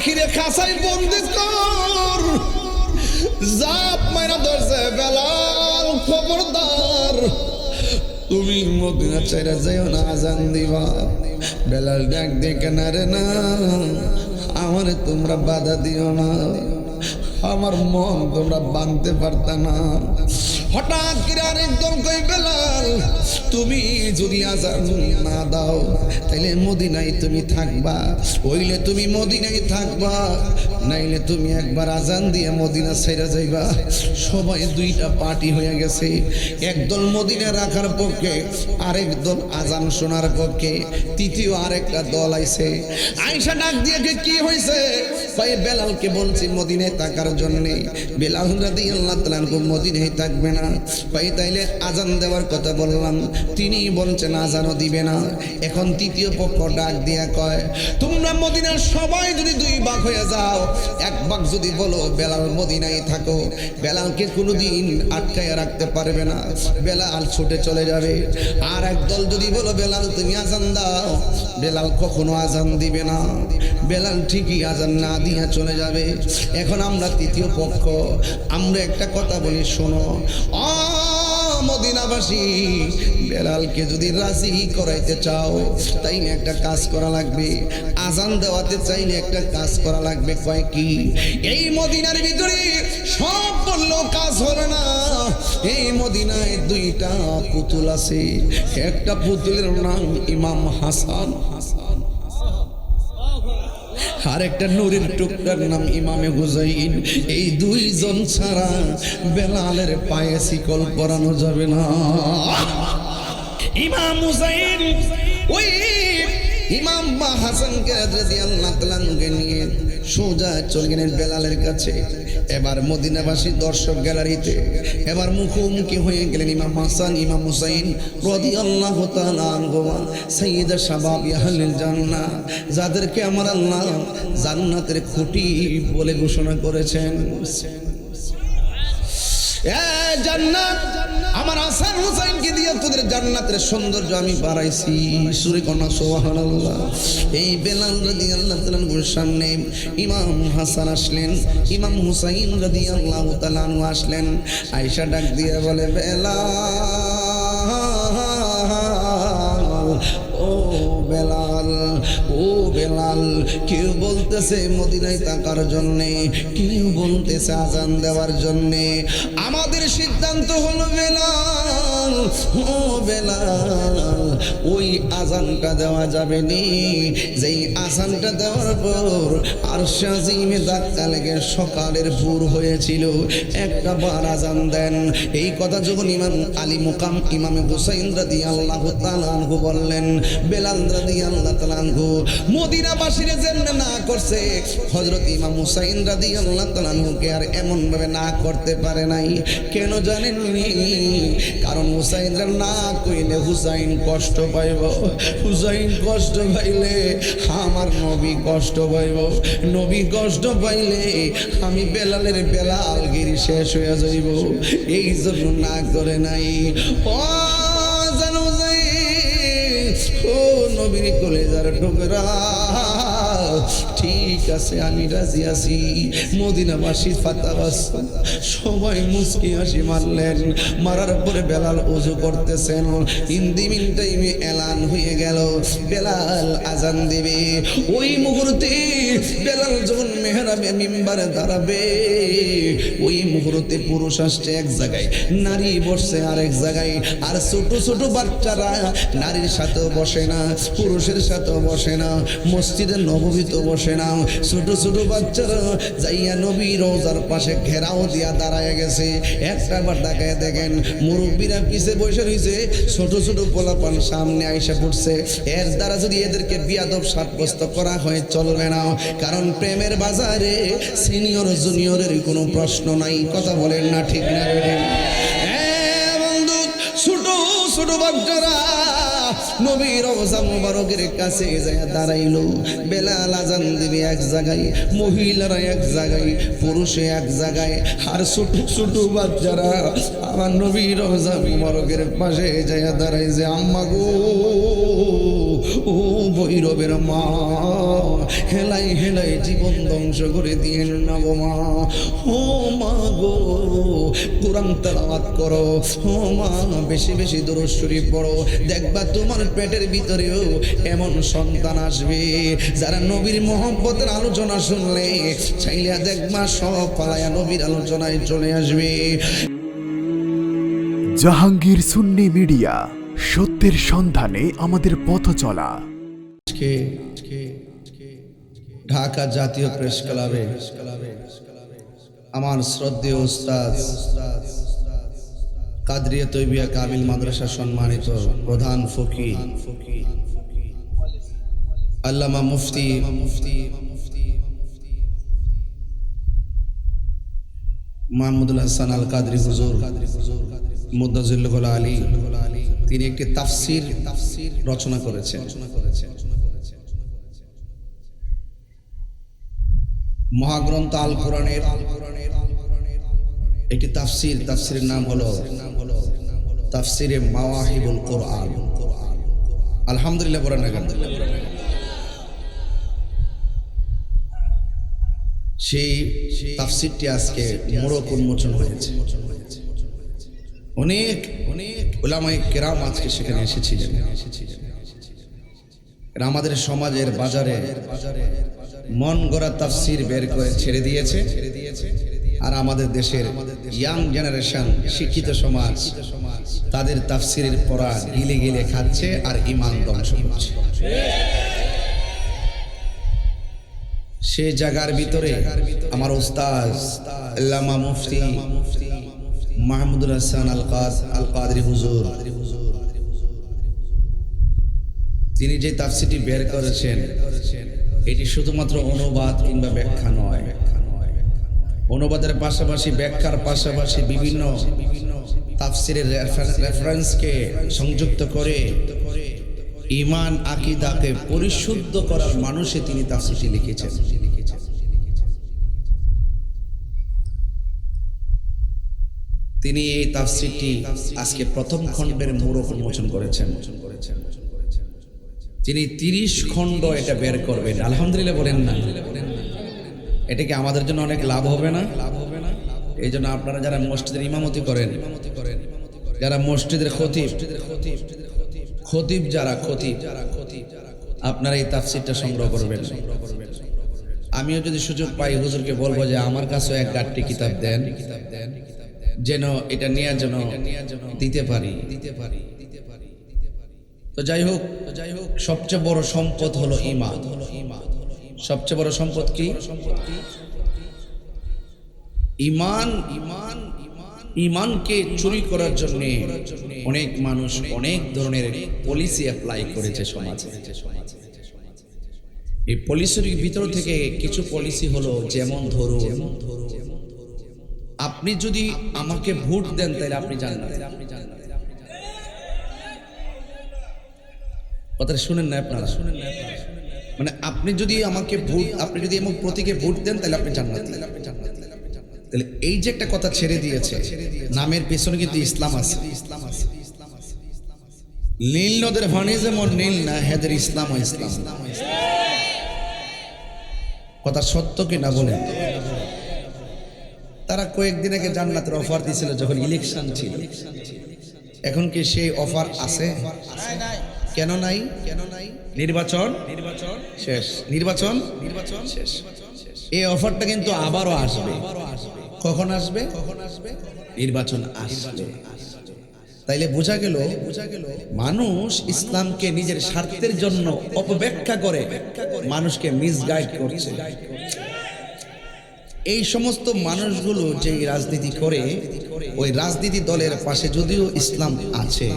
পাখিরে খাঁচাই বন্দি কর। জাপ মাইরা ধরছে বেলাল, খবরদার তুমি মদিনা চাইরা যাইও না, আজান দিবা। বেলাল ডাক দিয়ে কেনারে না, আমারে তোমরা বাধা দিও না, আমার মন তোমরা বাঁধতে পারতা না। হঠাৎ করে আরেকদম কই বেলাল, তুমি যদি আজান না দাও তাইলে মদিনায় তুমি থাকবা, হইলে তুমি মদিনায় থাকবা, নাইলে তুমি একবার আজান দিয়ে মদিনা ছেড়ে যাইবা। সবাই দুইটা পার্টি হয়ে গেছে, একদল মদিনা রাখার পক্ষে, আরেক দল আজান শোনার পক্ষে, তৃতীয় আরেকটা দল আইছে। আয়েশা ডাক দিয়ে কি হয়েছে, ভাই বেলালকে বলছি মদিনায় থাকার জন্য, বেলাল রাদিয়াল্লাহু তাআলা মদিনায় থাকবে না। ভাই তাইলে আজান দেওয়ার কথা বললাম, তিনি বলছেন আজানও দিবে না। এখন তৃতীয় পক্ষ ডাক দিয়া কয়, তোমরা মদিনার সবাই যদি দুই ভাগ হয়ে যাও, এক ভাগ যদি বলো বেলাল মদিনায় থাকো, বেলালকে কোনোদিন আটকায় রাখতে পারবে না, বেলাল ছুটে চলে যাবে। আর একদল যদি বলো বেলাল তুমি আজান দাও, বেলাল কখনো আজান দিবে না, বেলাল ঠিকই আজান না দিয়া চলে যাবে। এখন আমরা তৃতীয় পক্ষ, আমরা একটা কথা বলি শোনো, মদিনাবাসী, বেলালকে যদি রাজি করাইতে চাও তাইলে একটা কাজ করা লাগবে, আজান দেওয়াতে চাইলে একটা কাজ করা লাগবে। কয় কি? এই মদিনার ভিতরে সব বললেও কাজ হবে না, এই মদিনায় দুইটা পুতুল আছে, একটা পুতুলের নাম ইমাম হাসান, আর একটা নূরের টুকরার নাম ইমামে হুসাইন। এই দুইজন ছাড়া বেলালের পায়ে শিকল পরানো যাবে না। ইমাম হুসাইন ওই ইমাম হাসানকে রাদিয়াল্লাহু তাআলা নিয়ে সোজা চলে গেলেন বেলালের কাছে। এবার মদিনাবাসী দর্শক গ্যালারিতে এবার মুখোমুখি হয়ে গেলেন ইমাম হাসান ইমাম হুসাইন রাদিয়াল্লাহু তাআলা আনহুমা, সাইয়্যিদা শাবাবি আহলিল জান্নাহ, যাদেরকে আমার আল্লাহ জান্নাতের খুঁটি বলে ঘোষণা করেছেন। জান্নাত আমার হাসান হুসাইনকে দিয়ে তোদের জান্নাতের সৌন্দর্য আমি বাড়াইছি। সুরে কন্যা সুবহানাল্লাহ। এই বেলাল রাদিয়াল্লাহু তাআলার সামনে ইমাম হাসান আসলেন, ইমাম হুসাইন রাদিয়াল্লাহু তাআলা আসলেন। আয়েশা ডাক দিয়ে বলে, বেলাল, ও বেলাল, ও বেলাল, কেউ বলতেছে মদিনায় থাকার জন্যে, কেউ বলতেছে আজান দেওয়ার জন্যে। আমাদের সিদ্ধান্ত হলো বেলাল, ও বেলাল, ওই আজানটা দেওয়া যাবে নি যেই আজানটা দেওয়ার পর আরশে আজিমে ধাক্কা লেগে সকালের ভোর হয়েছিল, একটা বার আজান দেন। এই কথা যখন ইমাম আলী মুকাম ইমামে হুসাইন রাদিয়াল্লাহু তাআলা আনহু বললেন, বেলাল রাদিয়াল্লাহু তাআলা আনহু মদিনাবাসীরে যেমন না করছে, হযরত ইমাম হুসাইন রাদিয়াল্লাহু তাআলা আনহুকে আর এমন ভাবে না করতে পারে নাই। কেন জানেন? কারণ হুসাইনরা না কইলে হুসাইন কষ্ট পাইব, হুসাইন কষ্ট পাইলে আমার নবী কষ্ট পাইব, নবী কষ্ট পাইলে আমি বেলালের বেলালগিরি শেষ হয়ে যাইব। এই জন্য না করে নাই। ও জানো যাই, ও নবীর কলেজার টুকরা, ঠিক আছে আমি রাজি আছি। মদিনাবাসী ফাতাবাস সবাই মুস্কি হাসি মারলেন। মারার পরে বেলাল ওযু করতেছেন, ইন্দিমিন টাইমে এলান হয়ে গেল বেলাল আজান দিবে। ওই মুহূর্তে বেলাল যখন মেহরাবে মিম্বারে দাঁড়াবে, ওই মুহূর্তে পুরুষ আসছে এক জায়গায়, নারী বসছে আরেক জায়গায়। আর ছোট ছোট বাচ্চারা নারীর সাথেও বসে না, পুরুষের সাথেও বসে না, মসজিদের নববীতে বসে না। ছোট ছোট বাচ্চারা যাইয়া নবী রওজার পাশে ঘেরাও দিয়া দাঁড়ায় গেছে। একটা বার তাকায় দেখেন মুরব্বীরা পিছে বসে রয়েছে, ছোট ছোট পোলাপান সামনে আইসা পড়ছে। এর দ্বারা যদি এদেরকে বিয়াদব সাব্যস্ত করা হয় চলবে না, কারণ প্রেমের বাজারে সিনিয়র জুনিয়রের কোনো প্রশ্ন নাই। কথা বলেন না ঠিক না? বন্ধু, ছোট ছোট বাচ্চারা নবীর রওজা মুবারকের কাছে যায় দাঁড়াইলো। বেলাল আজান দিবে এক জায়গায়, মহিলারা এক জায়গায়, পুরুষে এক জায়গায়, আর ছোট ছোট বাচ্চারা আমার নবীর রওজা মুবারকের পাশে যায় দাঁড়াইছে। আম্মা গো, ও ভৈরবের মা, হেলাই হেলাই জীবন ধ্বংস করে দিয়েন না গো মা। ও মা গো, কোরআন তেলাওয়াত করো, ও মা বেশি বেশি দুরূদ শরীফ পড়ো, দেখবা তোমার পেটের ভিতরেও এমন সন্তান আসবে যারা নবীর মহব্বতের আলোচনা শুনলে চাইলে দেখবা সব পালায়া নবীর আলোচনায় চলে আসবে। জাহাঙ্গীর সুন্নি মিডিয়া, সত্যের সন্ধানে আমাদের পথ চলা। ঢাকা জাতীয় প্রেস ক্লাবে আমার শ্রদ্ধেয় উস্তাদ কাদরিয়া তৈবিয়া কামিল মাদ্রাসা সম্মানিত প্রধান ফকিহ আল্লামা মুফতি মাহমুদুল হাসান আল কাদরি হুজুর মুদ্দাজিল্লুল আলী, তিনি একটি তাফসির রচনা করেছেন। মহাগ্রন্থ আল কোরআনের একটি তাফসিরের নাম হলো তাফসিরে মাওয়াহিবুল কোরআন। আলহামদুলিল্লাহ বলেন না কেন? সেই তাফসিরটি আজকে মোড়ক উন্মোচন হয়েছে। অনেক উলামায়ে কেরাম আজকে সেখানে এসেছিলেন। আমাদের সমাজের বাজারে মন গড়া তাফসির বের করে ছেড়ে দিয়েছে, আর আমাদের দেশের ইয়াং জেনারেশন শিক্ষিত সমাজ তাদের তাফসিরের পড়া গিলে গিলে খাচ্ছে আর ঈমান ধ্বংস করছে। সেই জায়গার ভিতরে আমার উস্তাদ আল্লামা মুফতি মাহমুদুল হাসান আল কাদরি হুজুর, তিনি যে তাফসিরটি বের করেছেন এটি শুধুমাত্র অনুবাদ কিংবা ব্যাখ্যা নয়। অনুবাদের পাশাপাশি ব্যাখ্যার পাশাপাশি বিভিন্ন তাফসিরের রেফারেন্সকে সংযুক্ত করে ঈমান আকীদাকে পরিশুদ্ধ করার মানুষে তিনি তাফসিরটি লিখেছেন। তিনি এই তাফসিরটি আজকে প্রথম খণ্ডের মোড়ক উন্মোচন করেছেন। তিনি 30 খণ্ড এটা বের করবেন। আলহামদুলিল্লাহ বলেন না? এটা কি আমাদের জন্য অনেক লাভ হবে না? এই জন্য আপনারা যারা মসজিদের ইমামতি করেন, যারা মসজিদের খতিব যারা আপনারা এই তাফসিরটা সংগ্রহ করবেন। আমিও যদি সুযোগ পাই হুজুরকে বলবো যে আমার কাছেও এক গাঁটটি কিতাব দেন, যেন এটা নিয়ে যেন দিতে পারি। তো যাই হোক, সবচেয়ে বড় সম্পদ হলো ঈমান। সবচেয়ে বড় সম্পদ কি? ঈমান। ঈমানকে চুরি করার জন্য অনেক মানুষ অনেক ধরনের পলিসি অ্যাপ্লাই করেছে সমাজে। এই পলিসির ভিতর থেকে কিছু পলিসি হলো, যেমন ধরুন আপনি যদি আমাকে ভোট দেন তাহলে আপনি জান্নাতে। কথাটা শুনেন না আপনারা? মানে আপনি যদি আমাকে আপনি যদি আমার প্রতীকে ভোট দেন তাহলে আপনি জান্নাতি। তাহলে এই যে একটা কথা ছেড়ে দিয়েছে, নামের পেছনে কিন্তু ইসলাম আছে। নীল নদের পানি যেমন নীল না, হেদের ইসলাম ও ইসলাম। কথা সত্য কি না বলেন? তারা কয়েকদিন আগে জান্নাতের অফার দিয়েছিল যখন ইলেকশন ছিল। এখন কি সেই অফার আছে? কেন নাই? নির্বাচন শেষ, নির্বাচন শেষ। এই অফারটা কিন্তু আবারও আসবে। কখন আসবে? নির্বাচন আসবে। তাইলে বোঝা গেল মানুষ ইসলামকে নিজের স্বার্থের জন্য অপব্যাখ্যা করে মানুষকে মিসগাইড করছে। এই সমস্ত মানুষগুলো যে রাজনীতি করে, ওই রাজনীতি দলের পাশে যদিও ইসলাম আছে,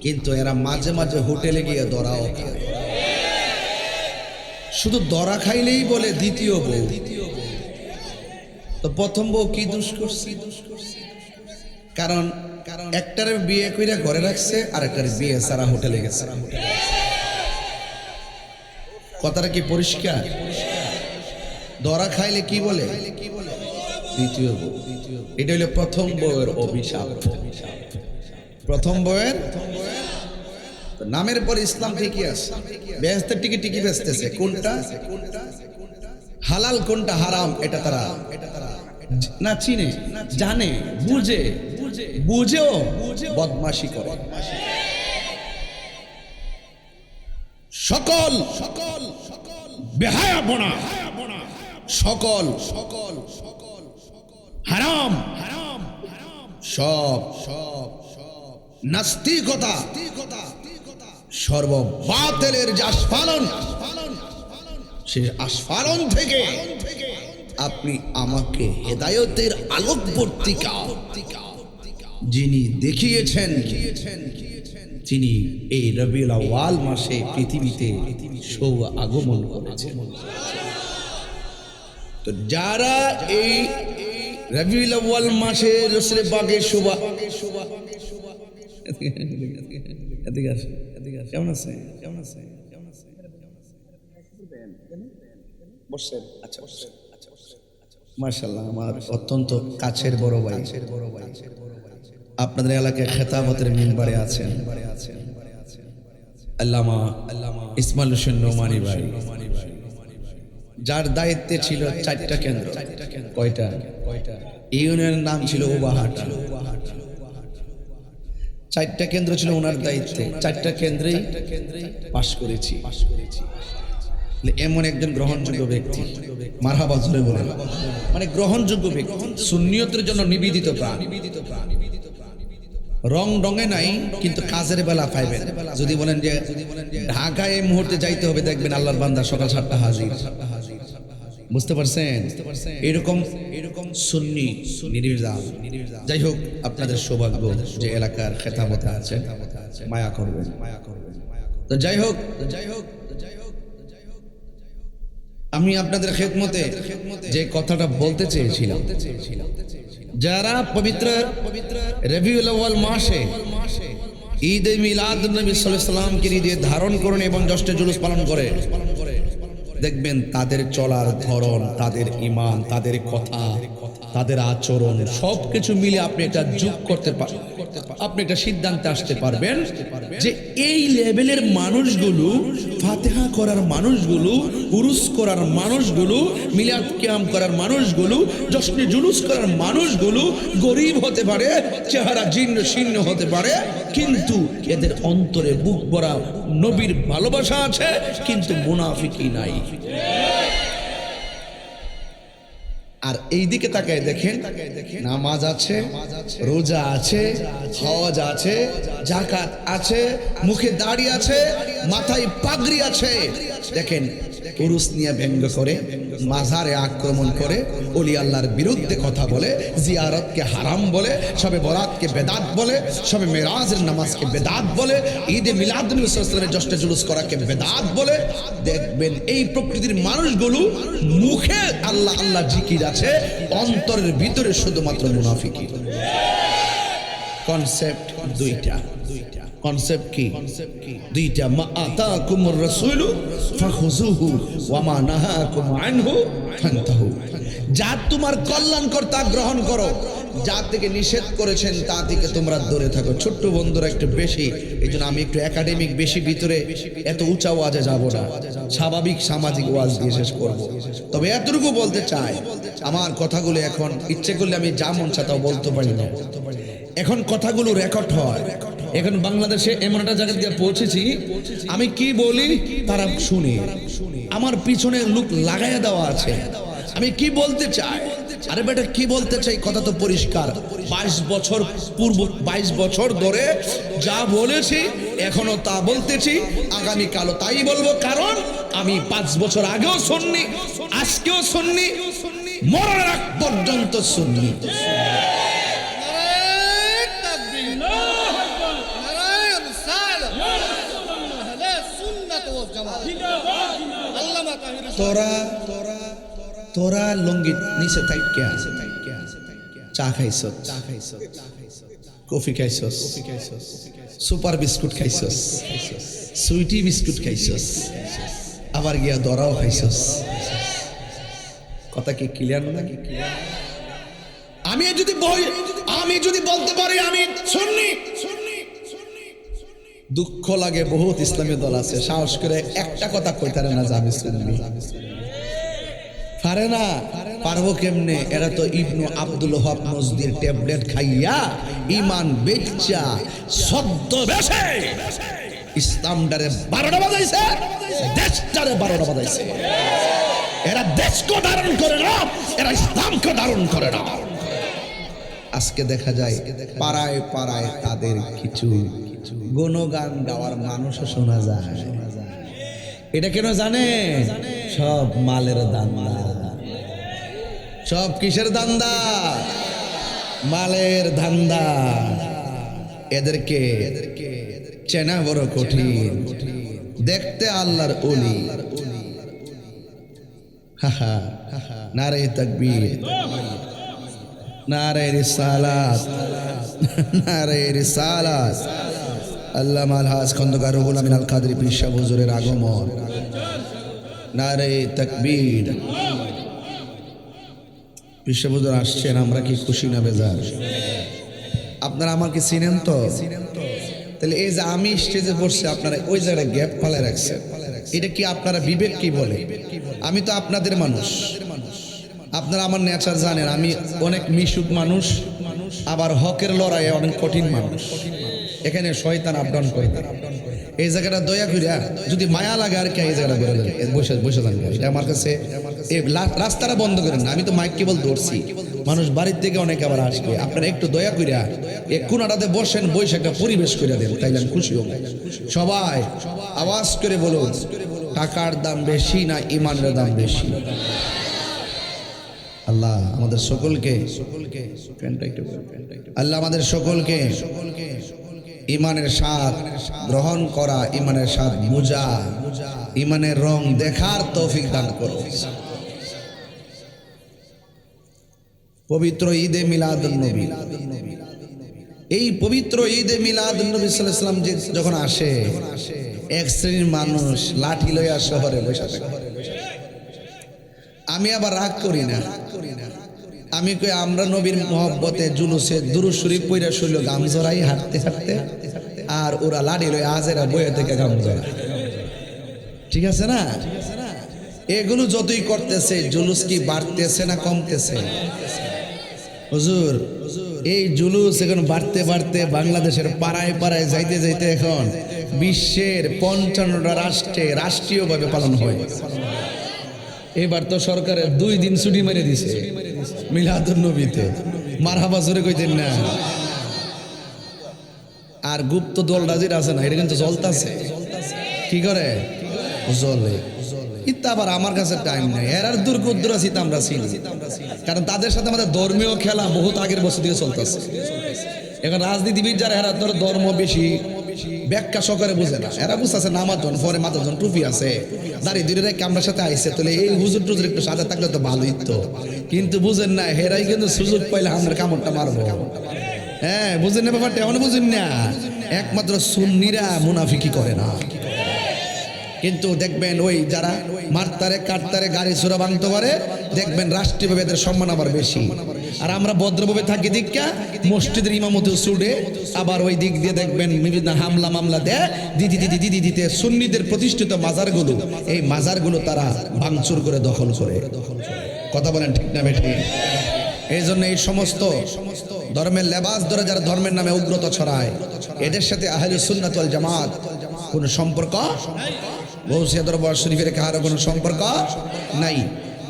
কিন্তু এরা মাঝে মাঝে হোটেলে গিয়ে দরাও খায়। শুধু দরা খাইলেই বলে দ্বিতীয় বউ। তো প্রথম বউ কি দোষ করছে? কারণ একটারে বিয়ে কইরা ঘরে রাখছে, আর একটার বিয়ে সারা হোটেলে গেছে। কথাটা কি পরিষ্কার? দরা খাইলে কি বলে? দ্বিতীয় বউ। এটা হলো প্রথম বউয়ের অভিশাপ। প্রথম বউয়ের তো নামের পর ইসলাম ঠিকই আছে, বেহেশতের টিকি টিকি বেচতেছে। কোনটা হালাল কোনটা হারাম এটা তারা না চিনে, জানে, বুঝেও বদমাশি করে। সকল বেহায়াপনা, সকল হারাম, সব নাস্তিকতা, সর্ব বাতিলের যে আস্ফালন, সে আস্ফালন থেকে আপনি আমাকে হেদায়েতের আলোকবর্তিকা যিনি দেখিয়েছেন, তিনি এই রবিউল আউয়াল মাসে পৃথিবীতে আগমন করেছেন। তো যারা এই রবিউল আউয়াল মাসে রাসূল পাকের কেমন আছে মাশাআল্লাহ, আমার অত্যন্ত কাছের বড় ভাই, আপনাদের এলাকায় খেতামতের মিম্বারে আছেন আল্লামা ইসমাইল হোসেন নোমানী ভাই, যার দায়িত্বে ছিল 4টা কেন্দ্র। কয়টা ইউনিয়নের নাম ছিল ওবাহাটা, 4টা কেন্দ্র ছিল ওনার দায়িত্বে, 4টা কেন্দ্রেই পাশ করেছি। এমন একজন গ্রহণযোগ্য ব্যক্তি, মারহাবা জোরে বলেন, মানে গ্রহণযোগ্য ব্যক্তি, সুন্নিয়তের জন্য নিবেদিত প্রাণ, রং ডঙে নাই কিন্তু কাজের বেলা পাইবেন। যদি বলেন যে ঢাকায় এই মুহূর্তে যাইতে হবে, দেখবেন আল্লাহর বান্দা সকাল 7টা হাজির। বুঝতে পারছেন? এরকম সুন্নি নির্জাল। যাই হোক, আপনাদের সৌভাগ্য যে এলাকার খেতামতে আছেন, মায়া করবেন। তো যাই হোক, আমি আপনাদের খেদমতে যে কথাটা বলতে চেয়েছিলাম, যারা পবিত্র রবিউল আউয়াল মাসে ঈদ এ মিলাদ নবী সাল্লাল্লাহু আলাইহি সাল্লামকে ঈদে ধারণ করেন এবং জশ্নে জুলুস পালন করে, দেখবেন তাদের চলার ধরন, তাদের ঈমান, তাদের কথা, তাদের আচরণ সবকিছু মিলে আপনি একটা যোগ করতে পারবেন, আপনি একটা সিদ্ধান্তে আসতে পারবেন যে এই লেভেলের মানুষগুলো, ফাতিহা করার মানুষগুলো, উরুস করার মানুষগুলো, মিলাদ কিয়াম করার মানুষগুলো, জশ্নে জুলুস করার মানুষগুলো গরীব হতে পারে, চেহারা জীর্ণ শীর্ণ হতে পারে, কিন্তু এদের অন্তরে বুক ভরা নবীর ভালোবাসা আছে, কিন্তু মুনাফিকি নাই। আর এই দিকে তাকায় দেখেন, নামাজ আছে, রোজা আছে, হজ আছে, যাকাত আছে, মুখে দাড়ি আছে, মাথায় পাগড়ি আছে। দেখেন উরুস নিয়ে ব্যঙ্গ করে, মাজারে আক্রমণ করে, ওলি আল্লাহর বিরুদ্ধে কথা বলে, জিয়ারতকে হারাম বলে, শবে বরাতকে বেদাত বলে, শবে মেরাজের নামাজকে বেদাত বলে, ঈদে মিলাদ নবী সাল্লাল্লাহু আলাইহি ওয়াসাল্লামের জশ্নে জুলুস করাকে বেদাত বলে। দেখবেন এই প্রকৃতির মানুষগুলো মুখে আল্লাহ আল্লাহ জিকির আছে, অন্তরের ভিতরে শুধুমাত্র মুনাফিকি। কনসেপ্ট দুইটা। কনসেপ্ট কি? দুইটা। মা আতাকুমুর রাসূলু ফাখুযুহু ওয়া মা নাহাকুম আনহু ফান্তাহু। যা তোমার কল্যাণকর তা গ্রহণ করো, যা থেকে নিষেধ করেছেন তা থেকে তোমরা দূরে থাকো। ছোট্ট বন্ধুরা একটু বেশি, এই জন্য আমি একটু একাডেমিক বেশি, ভিতরে এত উঁচা ওয়াজে যাব না, স্বাভাবিক সামাজিক ওয়াজ দিয়ে শেষ করব। তবে এতটুকু বলতে চাই, আমার কথাগুলো এখন ইচ্ছে করলে আমি যা মন চাই তাও বলতে পারি না। এখন কথাগুলো রেকর্ড হয়। এখন বাংলাদেশে এমন একটা জায়গা দিয়ে পৌঁছেছি, আমি কি বলি তারা শুনে, আমার পিছনে লোক লাগাইয়া দেওয়া আছে। আমি কি বলতে চাই, আরে বেটা কি বলতে চাই, কথা তো পরিষ্কার। 22 বছর ধরে যা বলেছি এখনো তা বলতেছি, আগামীকালও তাই বলবো। কারণ আমি 5 বছর আগেও সুন্নি, আজকেও সুন্নি, মরার আগ পর্যন্ত সুন্নি। তোরা লঙ্গি নিচে থাইকা চা খাইছ, কফি খাইছ, সুপার বিস্কুট খাইছ, সুইটি বিস্কুট খাইছ, আবার গিয়া দরাও খাইছ। কথা কি ক্লিয়ার না? আমি যদি বলতে পারি আমি সুন্নি, দুঃখ লাগে, বহুত ইসলামী দল আছে সাহস করে একটা কথা কইতারে না যে আমি সুন্নি। পারে না, পারবো কেমনে? এরা তো ইবনু আব্দুল ওহাব নজদির ট্যাবলেট খাইয়া ইমান বেচা সদ্য বেশে ইসলামটারে 12টা বাজাইছে, দেশটারে 12টা বাজাইছে। এরা দেশকে ধারণ করে না, এরা ইসলামকে ধারণ করে না। আজকে দেখা যায় পাড়ায় পাড়ায় তাদের কিছু গুণগান গাওয়ার মানুষও শোনা যায়। এটা কেন জানে? সব মালের দান্দা। সব কিসের দান্দা? মালের ধান্দা। এদেরকে চেনা বড় কঠিন। দেখতে আল্লাহর ওলি। হাহা, নারে তাকবীর, নারে রিসালাত, নারে রিসালাত। আল্লামা আলহাজ খন্দকার রুহুল আমিন আল কাদরি পীর সাহেব হুজুরের আগমন। নারে তাকবীর। পীর সাহেব হুজুর আসছেন, আমরা কি খুশি না বেজার? আপনারা আমাকে চিনেন তো? তাহলে এই যে আমি স্টেজে বসছি, আপনারা ওই জায়গায় গ্যাপ ফালে রাখছেন, এটা কি আপনারা বিবেক কি বলে? আমি তো আপনাদের মানুষ, আপনারা আমার নেচার জানেন। আমি অনেক মিশুক মানুষ, আবার হকের লড়াইয়ে অনেক কঠিন মানুষ। এখানে শয়তান আপ ডাউন করে। এই জায়গাটা দয়া করিয়া যদি মায়া লাগে আর কি এই জায়গাটা বসে বসে যান। এটা আমার কাছে এই রাস্তাটা বন্ধ করেন না। আমি তো মাইক কেবল ধরছি, মানুষ বাড়ির থেকে অনেকে আবার আসবে। আপনারা একটু দয়া করিয়া এই কোনাটাতে বসেন, বসে একটা পরিবেশ করে দেন, তাইলে আমি খুশি হব। সবাই আওয়াজ করে বলুন, টাকার দাম বেশি না ইমানের দাম বেশি? আল্লাহ আমাদের সকলকে আল্লাহ আমাদের সকলকে ইমানের স্বাদ গ্রহণ করা, ইমানের স্বাদ বুঝা, ইমানের রং দেখার তৌফিক দান করো। পবিত্র ঈদে মিলাদুন নবী, এই পবিত্র ঈদে মিলাদুন নবী সাল্লাল্লাহু আলাইহি ওয়াসাল্লাম যখন আসে, এক শ্রেণীর মানুষ লাঠি লইয়া শহরে বসে থাকে। আমি আবার রাগ করি না। আমি কই আমরা নবীর মহব্বতে জুলুসে দুরূদ শরীফ পড়া শৈল গাম জড়াই হাঁটতে হাঁটতে, আর ওরা লাঠি লই আজেরা বইয়ে থেকে গাম জড়া। ঠিক আছে না? এগুলো যতই করতেছে, জুলুস কি বাড়তেছে না কমতেছে? হুজুর, এই জুলুস এখন বাড়তে বাড়তে বাংলাদেশের পাড়ায় পাড়ায় যাইতে যাইতে এখন বিশ্বের 55টা রাষ্ট্রে রাষ্ট্রীয়ভাবে পালন হয়। এবার তো সরকারের 2 দিন ছুটি মেরে দিছে মিলাদুন নবীতে। মারহাবা জোরে কইতেন না? আর গুপ্ত দল রাজির আছে না, এটা কিন্তু জ্বলতাছে। কি করে জ্বলে? ইত্যা আবার আমার কাছে টাইম নাই। এরার দুর্গোদ্র আছি আমরা চিনি, কারণ তাদের সাথে আমাদের ধর্মীয় খেলা বহুত আগের বছর দিয়ে চলতেছে। এখন রাজনীতিবিদ যারা, এরা ধর ধর্ম বেশি ব্যাখ্যা সহকারে বুঝে না। এরা বুঝতেছে নামাজ জন পরে মাথার জন টুপি আছে, দাঁড়িয়ে দূরে রেখে আমরা সাথে আইসে, তাহলে এই হুজুর টুজুর একটু সাথে থাকলে তো ভালোই তো। কিন্তু বুঝেন না, হেরাই কিন্তু সুযোগ পাইলে আমরা কামড়টা মারবো। হ্যাঁ, বুঝেন না ব্যাপারটা? এমন বুঝেন না, একমাত্র সুন্নিরা মুনাফিকি করে না। কিন্তু দেখবেন ওই যারা মারতারে কাটতারে গাড়ি চোরা ভাঙতে পারে, দেখবেন রাষ্ট্রীয়ভাবে এদের সম্মান আবার বেশি। আর আমরা ভদ্রভাবে থাকি দীক্ষা মসজিদের ইমামতেও ছুটে, আবার ওই দিক দিয়ে দেখবেন বিভিন্ন হামলা মামলা দেয় দিতে সুন্নিদের প্রতিষ্ঠিত মাজারগুলো, এই মাজারগুলো তারা ভাঙচুর করে দখল করে। কথা বলেন ঠিক না বেঠি? এই জন্য এই সমস্ত ধর্মের লেবাস ধরে যারা ধর্মের নামে উগ্রতা ছড়ায়, এদের সাথে আহলে সুন্নাত ওয়াল জামাত কোনো সম্পর্ক, গৌসিয়া দরবার শরীফের কারো কোনো সম্পর্ক নাই।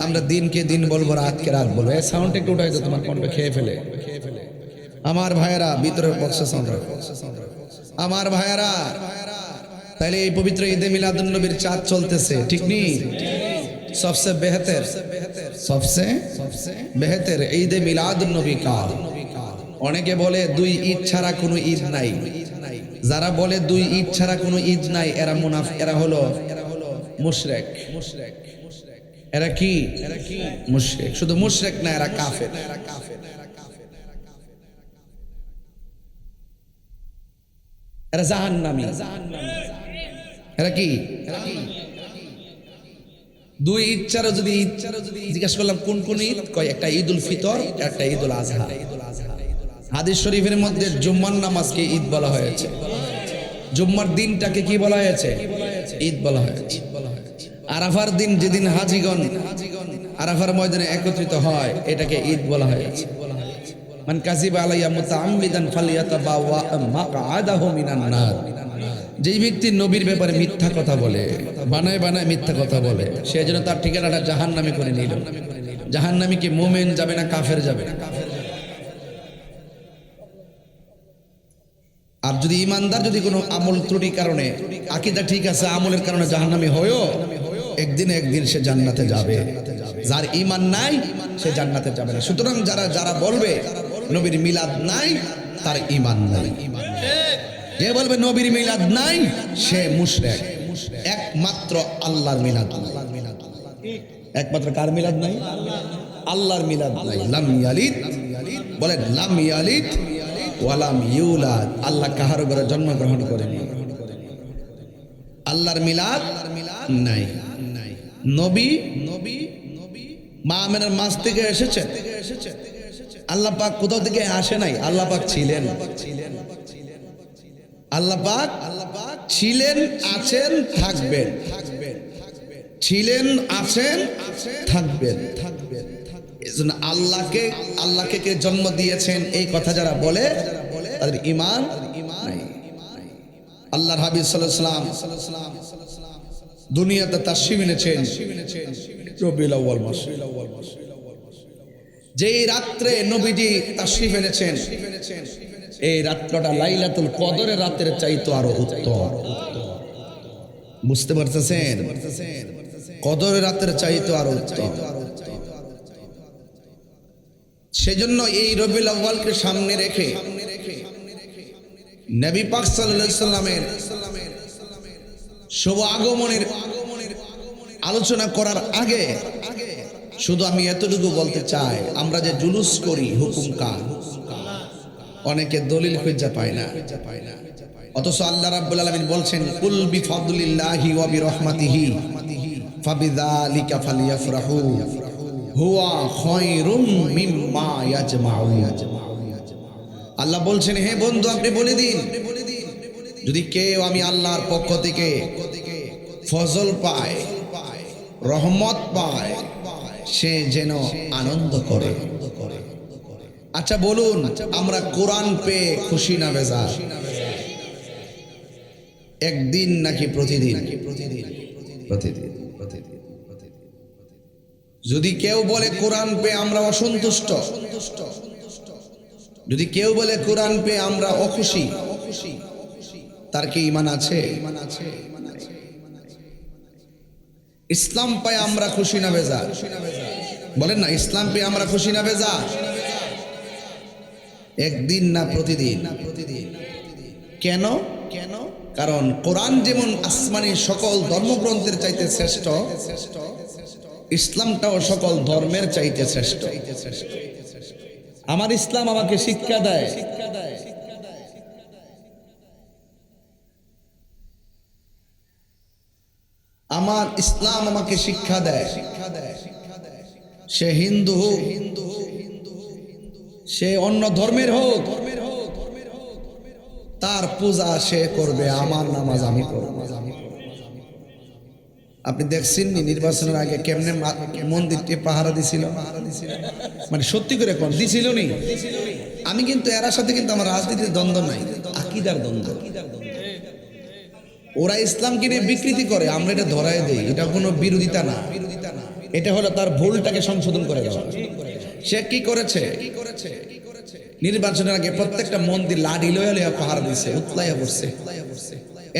আমরা দিনকে দিন বলবো, রাতকে রাত বলবো। এই সাউন্ড একটু উঠাই তো, তোমার কণ্ঠে খেয়ে ফেলে। আমার ভাইয়েরা ভিতরের বক্সে সাউন্ড, আমার ভাইয়েরা, তাইলে এই পবিত্র ঈদে মিলাদুন নবীর চাঁদ চলতেছে, ঠিক নেই? সবসে বেহতের ঈদে মিলাদুন নবী কাল। অনেকে বলে 2 ঈদ ছাড়া কোনো ঈদ নাই। যারা বলে 2 ঈদ ছাড়া কোনো ঈদ নাই, এরা মুনাফিক, এরা হলো মুশরিক। এরা কি মুশরিক? শুধু মুশরিক না, এরা কাফের। এরা জাহান্নামী। এরা কি? 2 ঈদ ছাড়া যদি জিজ্ঞাসা করলাম কোন কোন ঈদ, কয় একটা ঈদুল ফিতর, একটা ঈদুল আজহা। হাদিস শরীফের মধ্যে জুম্মার নামাজকে ঈদ বলা হয়েছে। জুম্মার দিনটাকে কি বলা হয়েছে? ঈদ বলা হয়েছে। আরাফার দিন যেদিন হাজিগণ আরাফার ময়দানে একত্রিত হয় এটাকে ঈদ বলা হয়েছে। মান কাযিবা আলাইয়া মুতাআম্মিদান ফালিয়াতাবাওয়া মাকআদাহু মিনান নার। যেই ব্যক্তি নবীর ব্যাপারে মিথ্যা কথা বলে, বানায় বানায় মিথ্যা কথা বলে, সে যেন তার ঠিকানাটা জাহান্নামে করে নিল। জাহান্নামে কি মুমিন যাবে না কাফের যাবে? আর যদি ইমানদার যদি কোনো আমল ত্রুটির কারণে, আকীদা ঠিক আছে, আমলের কারণে জাহান্নামী হয়েও একদিন একদিন সে জান্নাতে যাবে। যার ঈমান নাই সে জান্নাতে যাবে না। সুতরাং যারা বলবে নবীর মিলাদ নাই, তার ঈমান নাই। যে বলবে নবীর মিলাদ নাই সে মুশরিক। একমাত্র আল্লাহর মিলাদ নাই। একমাত্র কার মিলাদ নাই? আল্লাহর মিলাদ নাই। লাম ইয়ালিদ, বলেন লাম ইয়ালিদ ওয়ালাম ইউলাদ। আল্লাহ কাহার ঘরে জন্মগ্রহণ করেনি। আল্লাহর মিলাদ নাই। নবী মা আমেনার মাছ থেকে এসেছে। আল্লাহ পাক কোথাও থেকে আসে নাই। আল্লাহ পাক ছিলেন। আল্লাহ পাক ছিলেন, আছেন, থাকবেন। ছিলেন, আছেন, থাকবেন। এজন্য আল্লাহকে কে জন্ম দিয়েছেন এই কথা যারা বলে তাদের ঈমান নাই। আল্লাহর হাবিব সাল্লাল্লাহু আলাইহি ওয়াসাল্লাম দুনিয়াতে তাশরীফ এনেছেন রবিউল আউয়াল মাস। যেই রাত্রে নবীজি তাশরীফ এনেছেন এই রাত্রটা লাইলাতুল কদরের রাতের চাইতে আরো উত্তম। বুঝতে পারতেছেন? কদরের রাতের চাইতে আরো উত্তম। সেজন্য এই রবিউল আউয়ালকে সামনে রেখে নবী পাক সাল্লাল্লাহু আলাইহি সাল্লামের শুভ আগমনের আলোচনা করার আগে শুধু আমি এতটুকু বলতে চাই, আমরা যে জুলুস করি হুকুম কার? অনেকে দলিল খুঁজে পায় না। অথচ আল্লাহ রাব্বুল আলামিন বলছেন কুল বিফাদলিল্লাহি ওয়া বিরহমাতিহি ফাবিযালিকা ফালইফরাহু হুয়া খায়রুম মিম্মা ইয়াজমাউন। আল্লাহ বলছেন হে বন্ধু আপনি বলে দিন, যদি কেউ আমি আল্লাহর পক্ষ থেকে ফজল পায়, রহমত পায়, সে যেন আনন্দ করে। আচ্ছা বলুন, আমরা কোরআন পেয়ে খুশি না বেজার? একদিন নাকি প্রতিদিন? প্রতিদিন। যদি কেউ বলে কোরআন পেয়ে আমরা অসন্তুষ্ট, যদি কেউ বলে কোরআন পেয়ে আমরা অখুশি, তার কি ঈমান আছে? ইসলাম পায় আমরা খুশি না বেজার? বলেন না, ইসলাম পেয়ে আমরা খুশি না বেজার? একদিন না প্রতিদিন? কেন? কারণ কোরআন যেমন আসমানি সকল ধর্মগ্রন্থের চাইতে শ্রেষ্ঠ, ইসলামটাও সকল ধর্মের চাইতে শ্রেষ্ঠ। আমার ইসলাম আমাকে শিক্ষা দেয় আমার ইসলাম আমাকে শিক্ষা দেয় সে হিন্দু হোক, সে অন্য ধর্মের হোক, তার পূজা সে করবে, আমার নামাজ আমি করব। আপনি দেখছেন নির্বাচনের আগে কেমনে মন্দিরটি পাহারা দিছিল? মানে সত্যি করে কোন দিছিল নি? আমি কিন্তু এর সাথে কিন্তু আমার রাজনীতির দ্বন্দ্ব নাই, আকীদার দ্বন্দ্ব। ওরা ইসলামকে নিয়ে বিকৃতি করে, আমরা এটা ধরায় দেই। এটা কোনো বিরোধিতা না, এটা হলো তার ভুলটাকে সংশোধন করে দেওয়া। সে কি করেছে? নির্বাচনের আগে প্রত্যেকটা মন্দির লাঠি লয়ে লয়ে পাহারা দিছে, উতলাইয়া পড়ছে।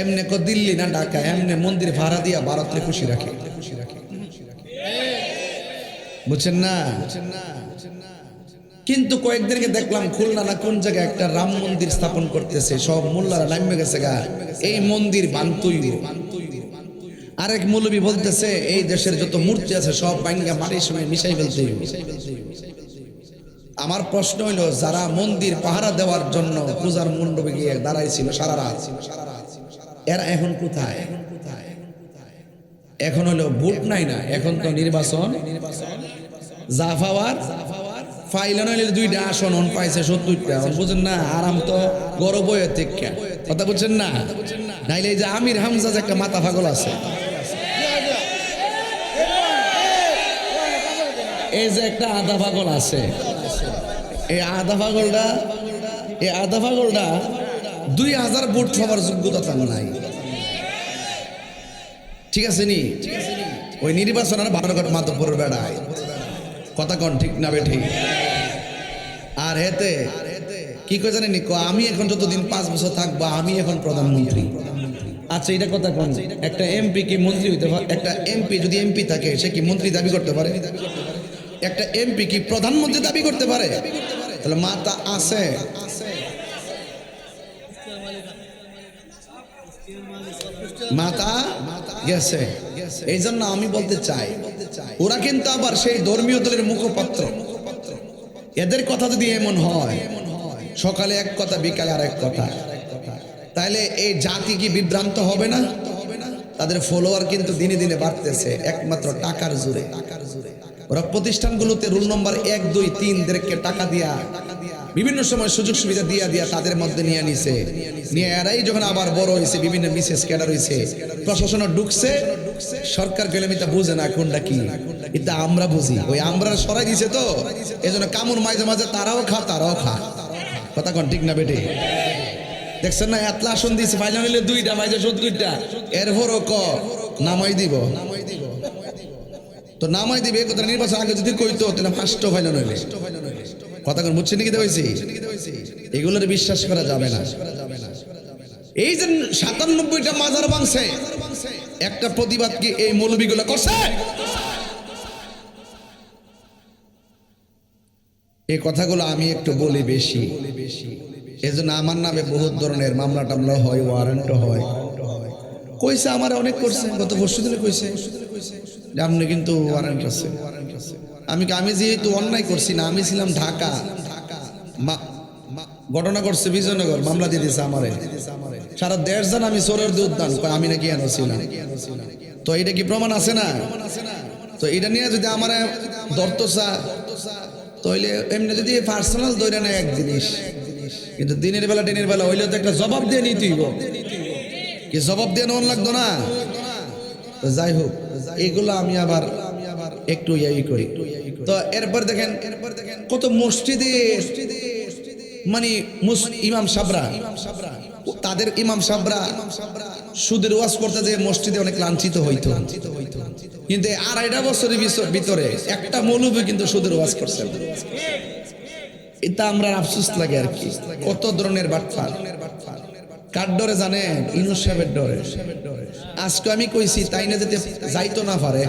এমনি কো দিল্লি না ঢাকা, এমনি মন্দির ভাড়া দিয়া ভারতে খুশি রাখে। বুঝছেন না? কিন্তু কয়েকদিনকে দেখলাম খুলনা না কোন জায়গায় একটা রাম মন্দির স্থাপন করতেছে, সব মোল্লারা নামে গেছে গা, এই মন্দির বানতুই। আরেক মৌলবী বলতেছে এই দেশের যত মূর্তি আছে সব ভাঙ্গা মাটির সঙ্গে মিশাই ফেলতে। আমার প্রশ্ন হইল, যারা মন্দির পাহারা দেওয়ার জন্য পূজার মণ্ডপে গিয়ে দাঁড়াইছিল সারা রাত, এরা এখন কোথায়? এখন হলো ভোট নাই না, এখন তো নির্বাচন। জাফাওয়ার ফাইল নইলে 2টা আসন পাইছে 70টা, বুঝেন না? আরাম তো গরব হয়ে থেকে কথা বুঝছেন না? নাইলে এই যে আমির হামজা যে একটা মাথা পাগল আছে, এই যে একটা আধা পাগল আছে, এই আধা পাগলটা 2000 ভোট হবার যোগ্যতা তার নাই। ঠিক আছে নি? ওই নির্বাচন আর 12 ঘন্টা মাতব্বরের বেড়ায়, কথা কন ঠিক না বেঠি? আর হেতে কি কই জানেন নি? আমি এখন যতদিন 5 বছর থাকবো আমি এখন প্রধানমন্ত্রী। আচ্ছা এটা কথা কন, একটা এমপি কি মন্ত্রী হইতে পারে? একটা এমপি যদি এমপি থাকে সে কি মন্ত্রী দাবি করতে পারে? একটা এমপি কি প্রধানমন্ত্রী দাবি করতে পারে? তাহলে মাথা আছে? মাথা গেছে। এই জন্য আমি বলতে চাই, ওরা কিন্তু আবার সেই ধর্মীয় দলের মুখপাত্র। এদের কথা যদি এমন হয়, সকালে এক কথা বিকালে আর এক কথা, তাহলে এই জাতি কি বিভ্রান্ত হবে না? তাদের ফলোয়ার কিন্তু দিনে দিনে বাড়তেছে একমাত্র টাকার জোরে। ওরা প্রতিষ্ঠানগুলোতে রুল নম্বর 1, 2, 3 দেরকে টাকা দিয়া বিভিন্ন সময় সুযোগ সুবিধা দিয়া তাদের মধ্যে নিয়ে নিছে। নিয়ে এরাই যখন আবার বড় হয়েছে, বিভিন্ন মিসেস ক্যাডার হয়েছে, প্রশাসন ঢুকছে, সরকার গেলেমিতা বুঝে না কোনটা কি। এটা আমরা বুঝি, ওই আমরা সরাই দিছে তো, এই জন্য কামড় মাঝে মাঝে তারাও খা। কথা কন ঠিক না বেটে? দেখছেন না এতলা আসন দিয়েছে, ফাইনালে 2টা মাঝে 70টা, এরপরও নামাই দিব তো নামাই দিবে। কথা নির্বাচন আগে যদি কইতো তাহলে ফার্স্ট ফাইনাল হইলে কথা কোন বুঝছেন কি হয়েছে? এগুলোর বিশ্বাস করা যাবে না। এই যে 97টা মাজার ভাঙছে, একটা প্রতিবাদ কি এই মৌলবীগুলো করছে? এই কথাগুলো আমি একটু বলি বেশি, এজন্য আমার নামে বহুত ধরনের মামলা টামলা হয়, ওয়ারেন্ট হয়। কইছে আমার অনেক করছে, গত পরশু দিনে কইছে আপনি কিন্তু ওয়ারেন্ট আছে। আমি যেহেতু অন্যায় করছি না, আমি ছিলাম ঢাকা, ঘটনা করছে বিজয়নগর, মামলা দিয়ে দিয়েছে আমারে। সারা দেশ জান আমি চোরের দুধ দান, আমি নাকি এনে ছিলাম। তো এটা কি প্রমাণ আছে না? তো এটা নিয়ে যদি আমার ধরতো তাহলে এমনি যদি পার্সোনাল দৈরা নেয় এক জিনিস, কিন্তু দিনের বেলা হইলে তো একটা জবাব দিয়ে নিতেই কি, জবাব দিয়ে নেওয়ার লাগতো না? যাই হোক, এগুলো আমি আবার একটু ইয়াই করি। তো এরপর দেখেন কত মসজিদে মানে ইমাম সাবরা, তাদের ইমাম সাবরা সুদের ওয়াজ করতে যে মসজিদে অনেক লাঞ্ছিত হইতো, কিন্তু 2.5 বছরের ভিতরে একটা মৌলবী কিন্তু সুদের ওয়াজ করছে। এটা আমরা আফসোস লাগে আর কি, কত ধরনের বাটপার। কার ডরে জানেন? ইউনূস সাহেবের ডরে। আজকে আমি কইছি তাই না যেতে যাইতো না পারে,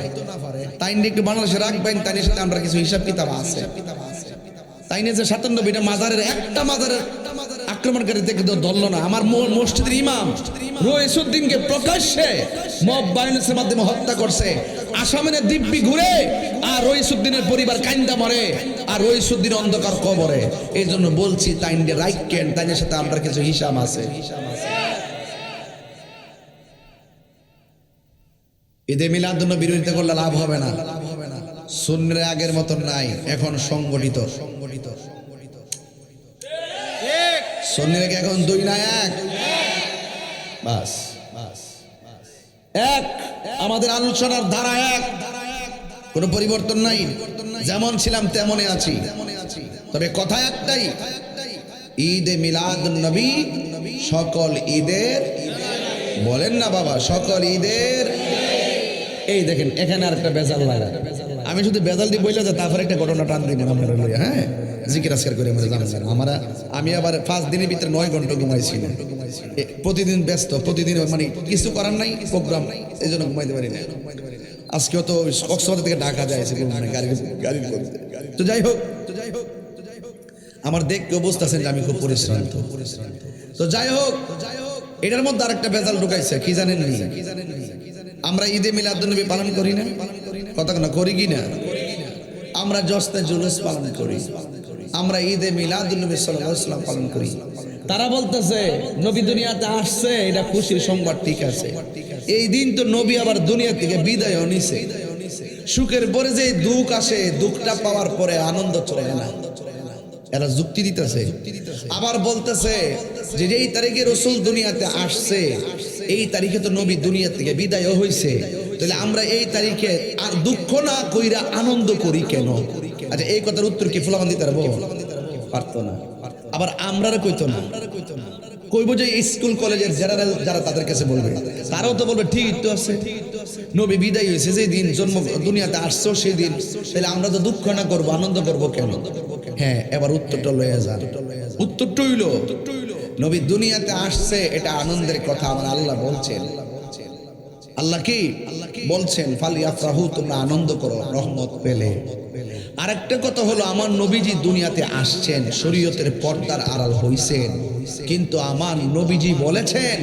তাই না একটু বাংলাদেশে রাখবেন, তাই না সাথে আমরা কিছু হিসাব কিতাব আছে। তাই না যে 97টা মাজারের একটা মাজারের আক্রমণকারী থেকে ধরল না। আমার মসজিদের ইমাম রইসুদ্দিনকে প্রকাশ্যে মব ভায়োলেন্সের মাধ্যমে হত্যা করছে। আসামের দিব্যি ঘুরে আর রইসুদ্দিনের পরিবার কাইন্দা মরে, আর রইসুদ্দিন অন্ধকার কবরে। এই জন্য বলছি তাইন্ডে রাইকেন, তাইনের সাথে আমরা কিছু হিসাব আছে। ঈদে মিলাদুন্নবীর বিরোধিতা করলে লাভ হবে না। সুন্নিরা আগের মতন নাই, এখন সংগঠিত। সুন্নিরা কি এখন 2 না 1? বাস এক। আমাদের আলোচনার ধারা এক, কোনো পরিবর্তন নাই, যেমন ছিলাম তেমনই আছি। তবে কথা একটাই, ঈদে মিলাদুন্নবী সকল ঈদের, বলেন না বাবা, সকল ঈদের। এই দেখেন এখানে আর একটা বেজাল লাগা, আমি শুধু বেজাল দিয়ে বইলে যে তারপরে একটা ঘটনা টান দিন আপনারা লইয়া। হ্যাঁ, জিকির আজকার করে আমি আবার 5 দিনের ভিতরে 9 ঘন্টা ঘুমাইছি না। প্রতিদিন ব্যস্ত, প্রতিদিন মানে কিছু করার নাই, প্রোগ্রাম, এই জন্য ঘুমাইতে পারি না। আজকেও তো কক্সবাজার থেকে ঢাকা যাইছে গাড়ি। তো যাই হোক, আমার দেখতে অবস্থা আছেন যে আমি খুব পরিশ্রান্ত। তো যাই হোক, এটার মধ্যে আরেকটা বেজাল ঢুকাইছে, কি জানেন নি? আমরা ঈদে মিলাদুন্নবী পালন করি না, কথা না করি কি না? আমরা জশ্নে জুলুস পালন করি, আমরা ঈদে মিলাদুন্নবী সাল্লাল্লাহু আলাইহি ওয়াসাল্লাম পালন করি। তারা বলতেছে নবী দুনিয়াতে আসছে, এটা খুশির সংবাদ, ঠিক আছে। এই দিন তো নবী আবার দুনিয়া থেকে বিদায়ও নিছে। সুখের পরে যে দুঃখ আসে, দুঃখটা পাওয়ার পরে আনন্দ চলে না। এরা যুক্তি দিতেছে, আবার বলতেছে যে এই তারিখে রাসূল দুনিয়াতে আসছে, এই তারিখে তো নবী দুনিয়া থেকে বিদায় হইছে, তাহলে আমরা এই তারিখে আর দুঃখ না কইরা আনন্দ করি কেন? আচ্ছা, এই কথার উত্তর কি ফুলামান দিতে পারবো? পারতো না। আবার আমরা কইতো না, কইবো যে স্কুল কলেজের যারা তাদের কাছে বলবে, তারাও তো বলবে ঠিক তো আছে, নবী বিদায় হয়েছে যে দিন, জন্ম দুনিয়াতে আসছো সেই দিন, তাহলে আমরা তো দুঃখ না করবো, আনন্দ করবো কেন? হ্যাঁ, এবার উত্তরটা লয়ে যান। উত্তরটা হইল, নবী দুনিয়াতে আসছে এটা আনন্দের কথা আমার আল্লাহ বলছেন। আল্লাহ কি বলছেন? ফালিয়াফরাহু, তোমরা আনন্দ করো রহমত পেলে। আরেকটা কথা হলো, আমার নবীজি দুনিয়াতে আসছেন, শরীয়তের পর্দার আড়াল হইছেন, কিন্তু আমার নবীজি বলেছেন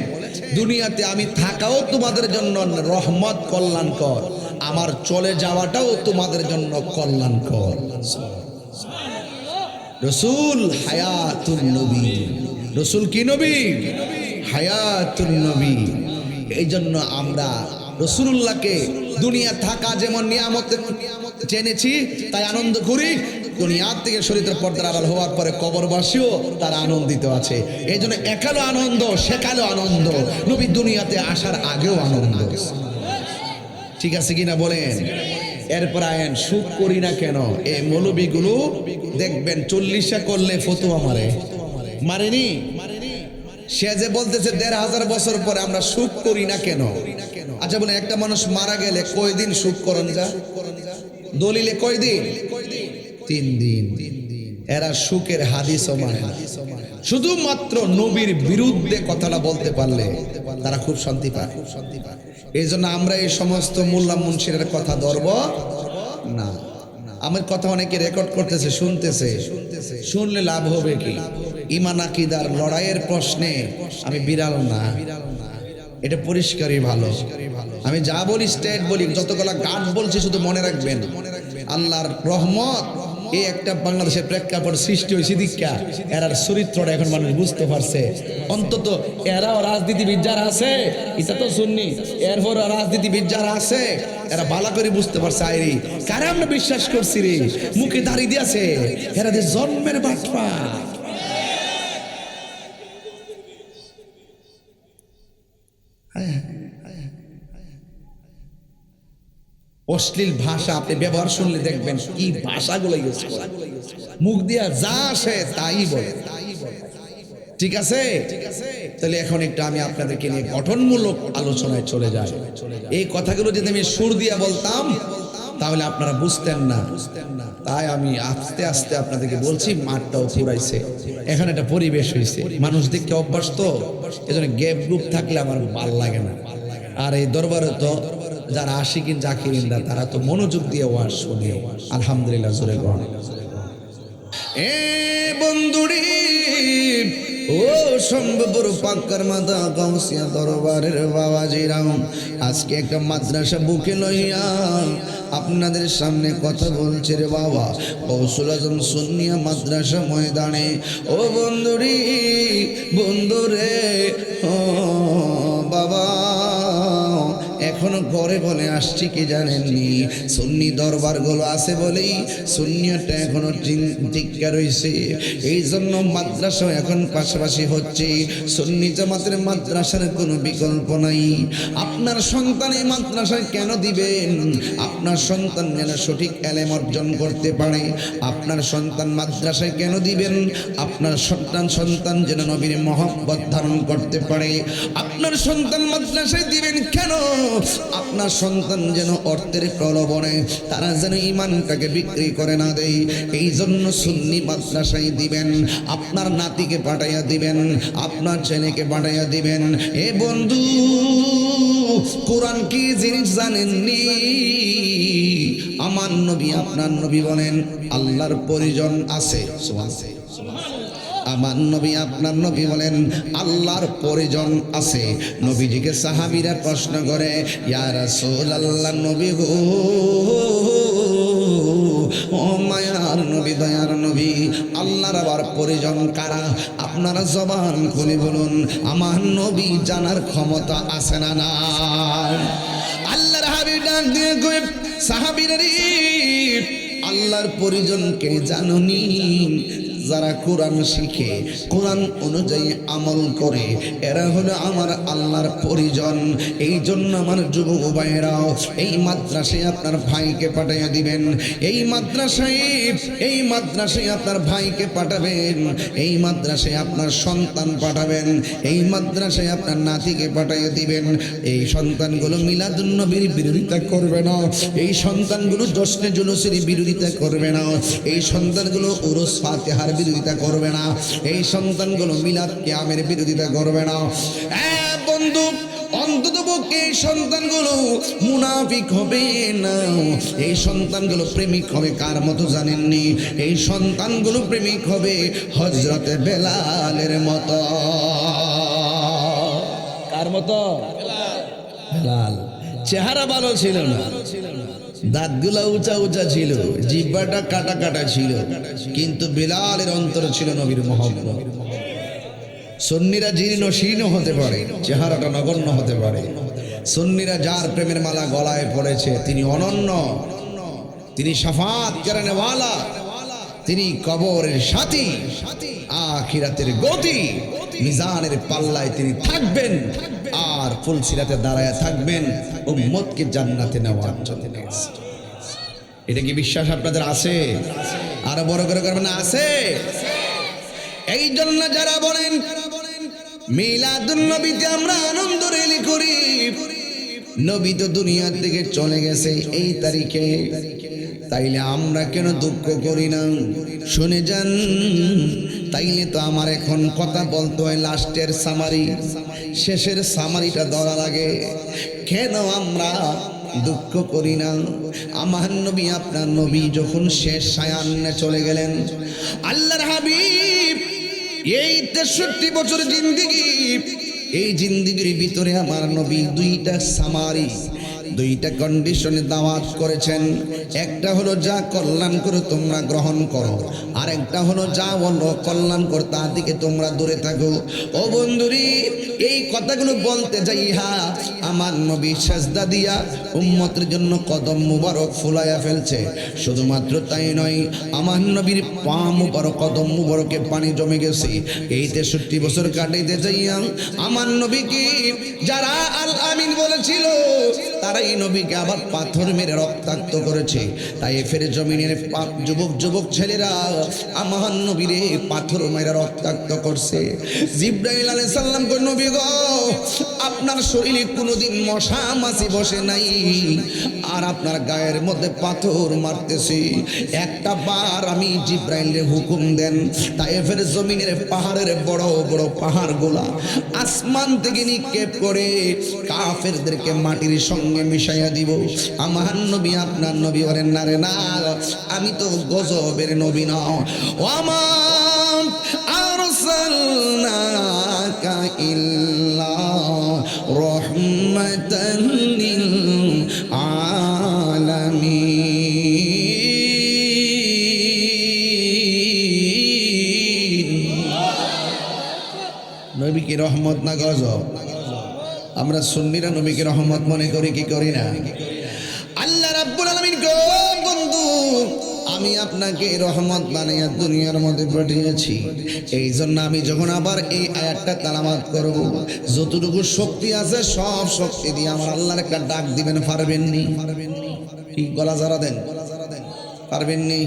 দুনিয়াতে আমি থাকাও তোমাদের জন্য রহমত কল্যাণকর, আমার চলে যাওয়াটাও তোমাদের জন্য কল্যাণকর। রাসূল হায়াতুন নবী, রাসূল কি নবী? হায়াতুন নবী। এই জন্য আমরা রাসূলুল্লাহকে দুনিয়া থাকা যেমন নিয়ামত জেনেছি তাই আনন্দ করি, দুনিয়া থেকে শরীরের পর্দার আড়াল হওয়ার পরে কবরবাসীও তারা আনন্দিত আছে। এই জন্য একালো আনন্দ, সেকালো আনন্দ, নবী দুনিয়াতে আসার আগেও আনন্দ। ঠিক আছে কিনা বলেন? এরপর আয়েন, সুখ করি না কেন? এই মৌলবীগুলো দেখবেন 40 করলে ফতুয়া মারেনি। সে যে বলতেছে 1500 বছর পরে আমরা সুখ করি না কেন? আচ্ছা বলেন, একটা মানুষ মারা গেলে কয়দিন সুখ করেন যা? দলিলে কয়দিন? 3 দিন। এরা সুখের হাদিসও মানে না, শুধুমাত্র নবীর বিরুদ্ধে কথাটা বলতে পারলে তারা খুব শান্তি পায়। এই জন্য আমরা এই সমস্ত মোল্লা মুন্সিরের কথা ধরব না। আমার কথা অনেকে রেকর্ড করতেছে, শুনতেছে, শুনলে লাভ হবে কি? ঈমান আকীদার লড়াইয়ের প্রশ্নে আমি বিড়াল না, এটা পরিষ্কারই ভালো। আমি যা বলি স্টেট বলি, যতগুলা গান বলছি শুধু মনে রাখবেন, আল্লাহর রহমত এই একটা বাংলাদেশের প্রেক্ষাপট সৃষ্টি হয়েছে দীক্ষা, এরার চরিত্রটা এখন মানুষ বুঝতে পারছে। অন্তত এরাও রাজনীতিবিদ যারা আছে, এটা তো শুননি, এরপর রাজনীতিবিদ যারা আছে এরা ভালো করে বুঝতে পারছে, আইরি কারে আমরা বিশ্বাস করছি রে, মুখে দাঁড়িয়ে দিয়েছে, এরা যে জন্মের বাটপা। অশ্লীল ভাষা আপনি ব্যবহার শুনলে দেখবেন কি ভাষাগুলো ইউজ করে, মুখ দিয়া যা আসে তাই বলে। ঠিক আছে, তাহলে এখন একটু আমি আপনাদেরকে নিয়ে গঠনমূলক আলোচনায় চলে যাই। এই কথাগুলো যদি আমি সুর দিয়া বলতাম তাহলে আপনারা বুঝতেন না, তাই আমি আস্তে আস্তে আপনাদেরকে বলছি। মাঠটাও পুরাইছে, এখন একটা পরিবেশ হয়েছে, মানুষ দেখতে অভ্যাস, তো এজন্য গ্যাপ গ্রুপ থাকলে আমার ভাল লাগে না। আর এই দরবারে তো যারা আশিকিন জাকিরিনরা তারা তো মনোযোগ দিয়ে ওয়াজ শুনে, আলহামদুলিল্লাহ জোরে গণ। এ বন্ধুরি ও সম্ভবর পাক্কার মাথা গাউসিয়া দরবারের বাবাজিরাম, আজকে একটা মাদ্রাসা বুকে লইয়া আপনাদের সামনে কথা বলছে রে বাবা। গৌসুল আজম সুন্নিয়া মাদ্রাসা ময়দানে। ও বন্ধুরি, বন্ধুরে, ও বাবা, এখনো ঘরে বলে আসছি কি জানেননি? সুন্নি দরবারগুলো আছে বলেই সুন্নিয়াটা এখনো টিকা রয়েছে। এই জন্য মাদ্রাসা এখন পাশাপাশি হচ্ছে। সুন্নি জামাতের মাদ্রাসার কোনো বিকল্প নাই। আপনার সন্তান এই মাদ্রাসায় কেন দিবেন? আপনার সন্তান যেন সঠিক এলেম অর্জন করতে পারে। আপনার সন্তান মাদ্রাসায় কেন দিবেন? আপনার সন্তান যেন নবীর মহব্বত ধারণ করতে পারে। আপনার সন্তান মাদ্রাসায় দিবেন কেন? আপনার সন্তান যেন অর্থের প্রলোভনে তারা যেন ঈমানটাকে বিক্রি করে না দেয়। এই জন্য সুন্নি মাদ্রাসায় দিবেন। আপনার নাতিকে পাঠাইয়া দিবেন, আপনার ছেলেকে পাঠাইয়া দিবেন। এ বন্ধু, কোরআন কি জিনিস জানেননি? আমার নবী, আপনার নবী বলেন আল্লাহর পরিজন আছে। আমার নবী, আপনার নবী বলেন আল্লাহর পরিজন আছে। নবীজিকে সাহাবীরা প্রশ্ন করে, ইয়া রাসূলুল্লাহ, নবী গো, ও মায়ার নবী, দয়ার নবী, আল্লাহর আবার পরিজন কারা? আপনারা জবান খুলে বলুন, আমার নবী জানার ক্ষমতা আছে না না? আল্লাহর হাবিব ডাক দিয়ে কই, সাহাবীরা রে, আল্লাহর পরিজনকে জানুনি? যারা কোরআন শিখে, কোরআন অনুযায়ী আমল করে, এরা হলো আমার আল্লাহর পরিজন। এই জন্য আমার যুবক ভাইয়েরাও এই মাদ্রাসায় আপনার ভাইকে পাঠিয়ে দিবেন, এই মাদ্রাসায় আপনার ভাইকে পাঠাবেন, এই মাদ্রাসায় আপনার সন্তান পাঠাবেন, এই মাদ্রাসায় আপনার নাতিকে পাঠিয়ে দিবেন। এই সন্তানগুলো মিলাদুন নবীর বিরোধিতা করবে না, এই সন্তানগুলো জশ্নে জুলুসের বিরোধিতা করবে না, এই সন্তানগুলো উরুস ফাতিহার বিরোধিতা করবে না, এই সন্তানগুলো মিলাদ কিয়ামের বিরোধিতা করবে না। বন্ধু, অন্ততপক্ষে এই সন্তানগুলো মুনাফিক হবে না, এই সন্তানগুলো প্রেমিক হবে কার মতো জানেননি? এই সন্তানগুলো প্রেমিক হবে হযরতে বেলালের মতো। কার মতো? বেলাল। চেহারা ভালো ছিল না, দাঁতগুলা উঁচা উঁচা ছিল, জিহ্বাটা কাটা কাটা ছিল, কিন্তু বেলালের অন্তর ছিল নবীর মহব্বত। সুন্নিরা জীর্ণ শীর্ণ হতে পারে, চেহারাটা নগণ্য হতে পারে। সুন্নিরা যার প্রেমের মালা গলায় পড়েছে তিনি অনন্য, তিনি শাফাত করেনেওয়ালা, তিনি কবরের সাথী, আখিরাতের গতি, মিজানের পাল্লায় তিনি থাকবেন, আর ফুলসিরাতে দাঁড়ায় থাকবেন উম্মতকে জান্নাতে নেওয়ার জন্য। এটা কি বিশ্বাস আপনাদের আছে? আরো বড় করে করবেন, আছে? এই জন্য যারা বলেন মিলাদুন নবীতে আমরা আনন্দ রেলি করি, নবী তো দুনিয়া থেকে চলে গেছে এই তারিখে, তাইলে আমরা কেন দুঃখ করি না? শুনে যান, তাইলে তো আমার এখন কথা বলতে হয় লাস্টের সামারি, শেষের সামারিটা ধরা লাগে। কেন আমরা দুঃখ করি না? আমার নবী, আপনার নবী যখন শেষ সায়ান্নে চলে গেলেন, আল্লাহর হাবিব এই 63 বছর জিন্দেগি, এই জিন্দেগির ভিতরে আমার নবী দুইটা সামারি, দুইটা কন্ডিশনে দাওয়াত করেছেন। একটা হলো যা কল্যাণ করে তোমরা গ্রহণ করো, আর একটা হলো যা বলো কল্যাণ কর তার দিকে তোমরা দূরে থাকো। ও বন্ধুরি, এই কথাগুলো বলতে যাইয়া আমার নবী সাজদা দিয়া উম্মতের জন্য কদম মুবারক ফুলাইয়া ফেলছে। শুধুমাত্র তাই নয়, আমার নবীর পা মুবারক, কদম মুবারকে পানি জমে গেছে। এই 63 বছর কাটাইতে যাইয়া আমার নবীকে যারা আল আমিন বলেছিল, তারাই নবীকে আবার পাথর মেরে রক্তাক্ত করেছে। তাই ফের জমিনের যুবক ছেলেরা আমার নবীরে পাথর মেরে রক্তাক্ত করছে। জিবরাইল আলাইহিস সালাম কই, নবী গো, আপনার শরীরে কোনোদিন মশা মাছি বসে নাই, আর আপনার গায়ের মধ্যে পাথর মারতেছি। একটা বার আমি জিবরাইলের হুকুম দেন, তাই ফের জমিনের পাহাড়ের বড় বড় পাহাড়গুলা আসমান থেকে নিক্ষেপ করে কাফেরদেরকে মাটির সঙ্গে মিশাইয়া দিব। আমার নবী, আপনার নবী বলেন, না রে না, আমি তো গজবের নবী না। ওয়ামা আরসালনাকা ইল্লা রাহমাতান লিল আলামিন। নবীকে রহমত না গজব? আমরা সুন্নিরা নবীকে রহমত মনে করি কি করি না? আল্লাহ রাব্বুল আলামিন গো, বন্ধু, আমি আপনাকে রহমত বানাইয়া দুনিয়ার মধ্যে পাঠিয়েছি। এই জন্য আমি যখন আবার এই আয়াতটা তেলাওয়াত করব, যতটুকু শক্তি আছে সব শক্তি দিয়ে আমার আল্লাহর একটা ডাক দিবেন। পারবেননি? কি গলা যারা দেন? পারবেননি?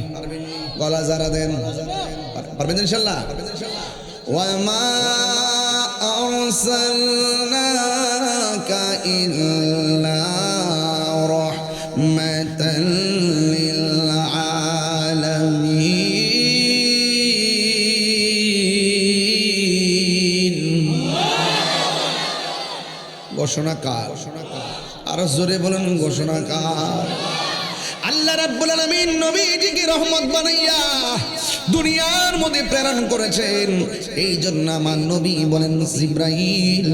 গলা যারা দেন পারবেন ইনশাআল্লাহ। ওয়ামা আরসালনাকা ইল্লা রাহমাতান লিল আলামিন। ঘোষণাকার, আরো জোরে বলেন ঘোষণাকার। আল্লাহ রাব্বুল আলামিন নবীজিকে রহমত বানাইয়া দুনিয়ার মধ্যে প্রেরণ করেছেন। এই জন্য আমার নবী বলেন, জিবরাইল,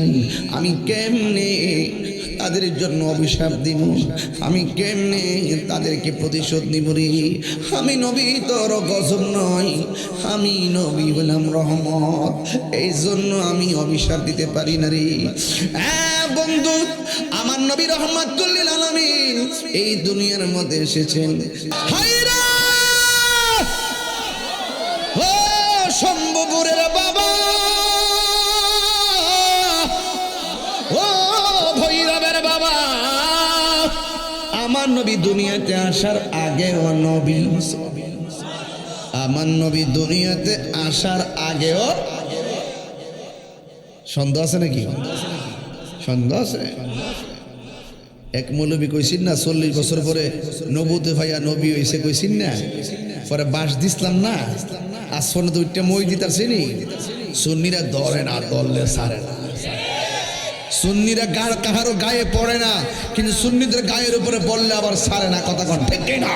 আমি কেমনে তাদের জন্য অভিশাপ দিব, আমি কেমনে তাদেরকে প্রতিশোধ নিব রে? আমি নবী তোর গজব নয়, আমি নবী হলাম রহমত, এই জন্য আমি অভিশাপ দিতে পারি না রে। বন্ধু, আমার নবী রহমাতুল লিল আলামিন এই দুনিয়ার মধ্যে এসেছেন। হায়রা, ও আমার নবী দুনিয়াতে আসার আগেও নবী, আমার নবী দুনিয়াতে আসার আগেও। সন্দেহ আছে নাকি? সন্দেহ আছে? এক মৌলবী কইছিন না 40 বছর পরে নবুতে ভাইয়া নবী হইছে, কইছিন না? পরে বাস দিছিলাম না, আসনে তো উঠতে মই দিতারছি নি। সুন্নিরা ধরে না, ধরলে ছাড়ে না। সুন্নিরা কাহারও গায়ে পড়ে না, কিন্তু সুন্নিদের গায়ের উপরে বললে আবার ছাড়ে না। কথা কন ঠিক না?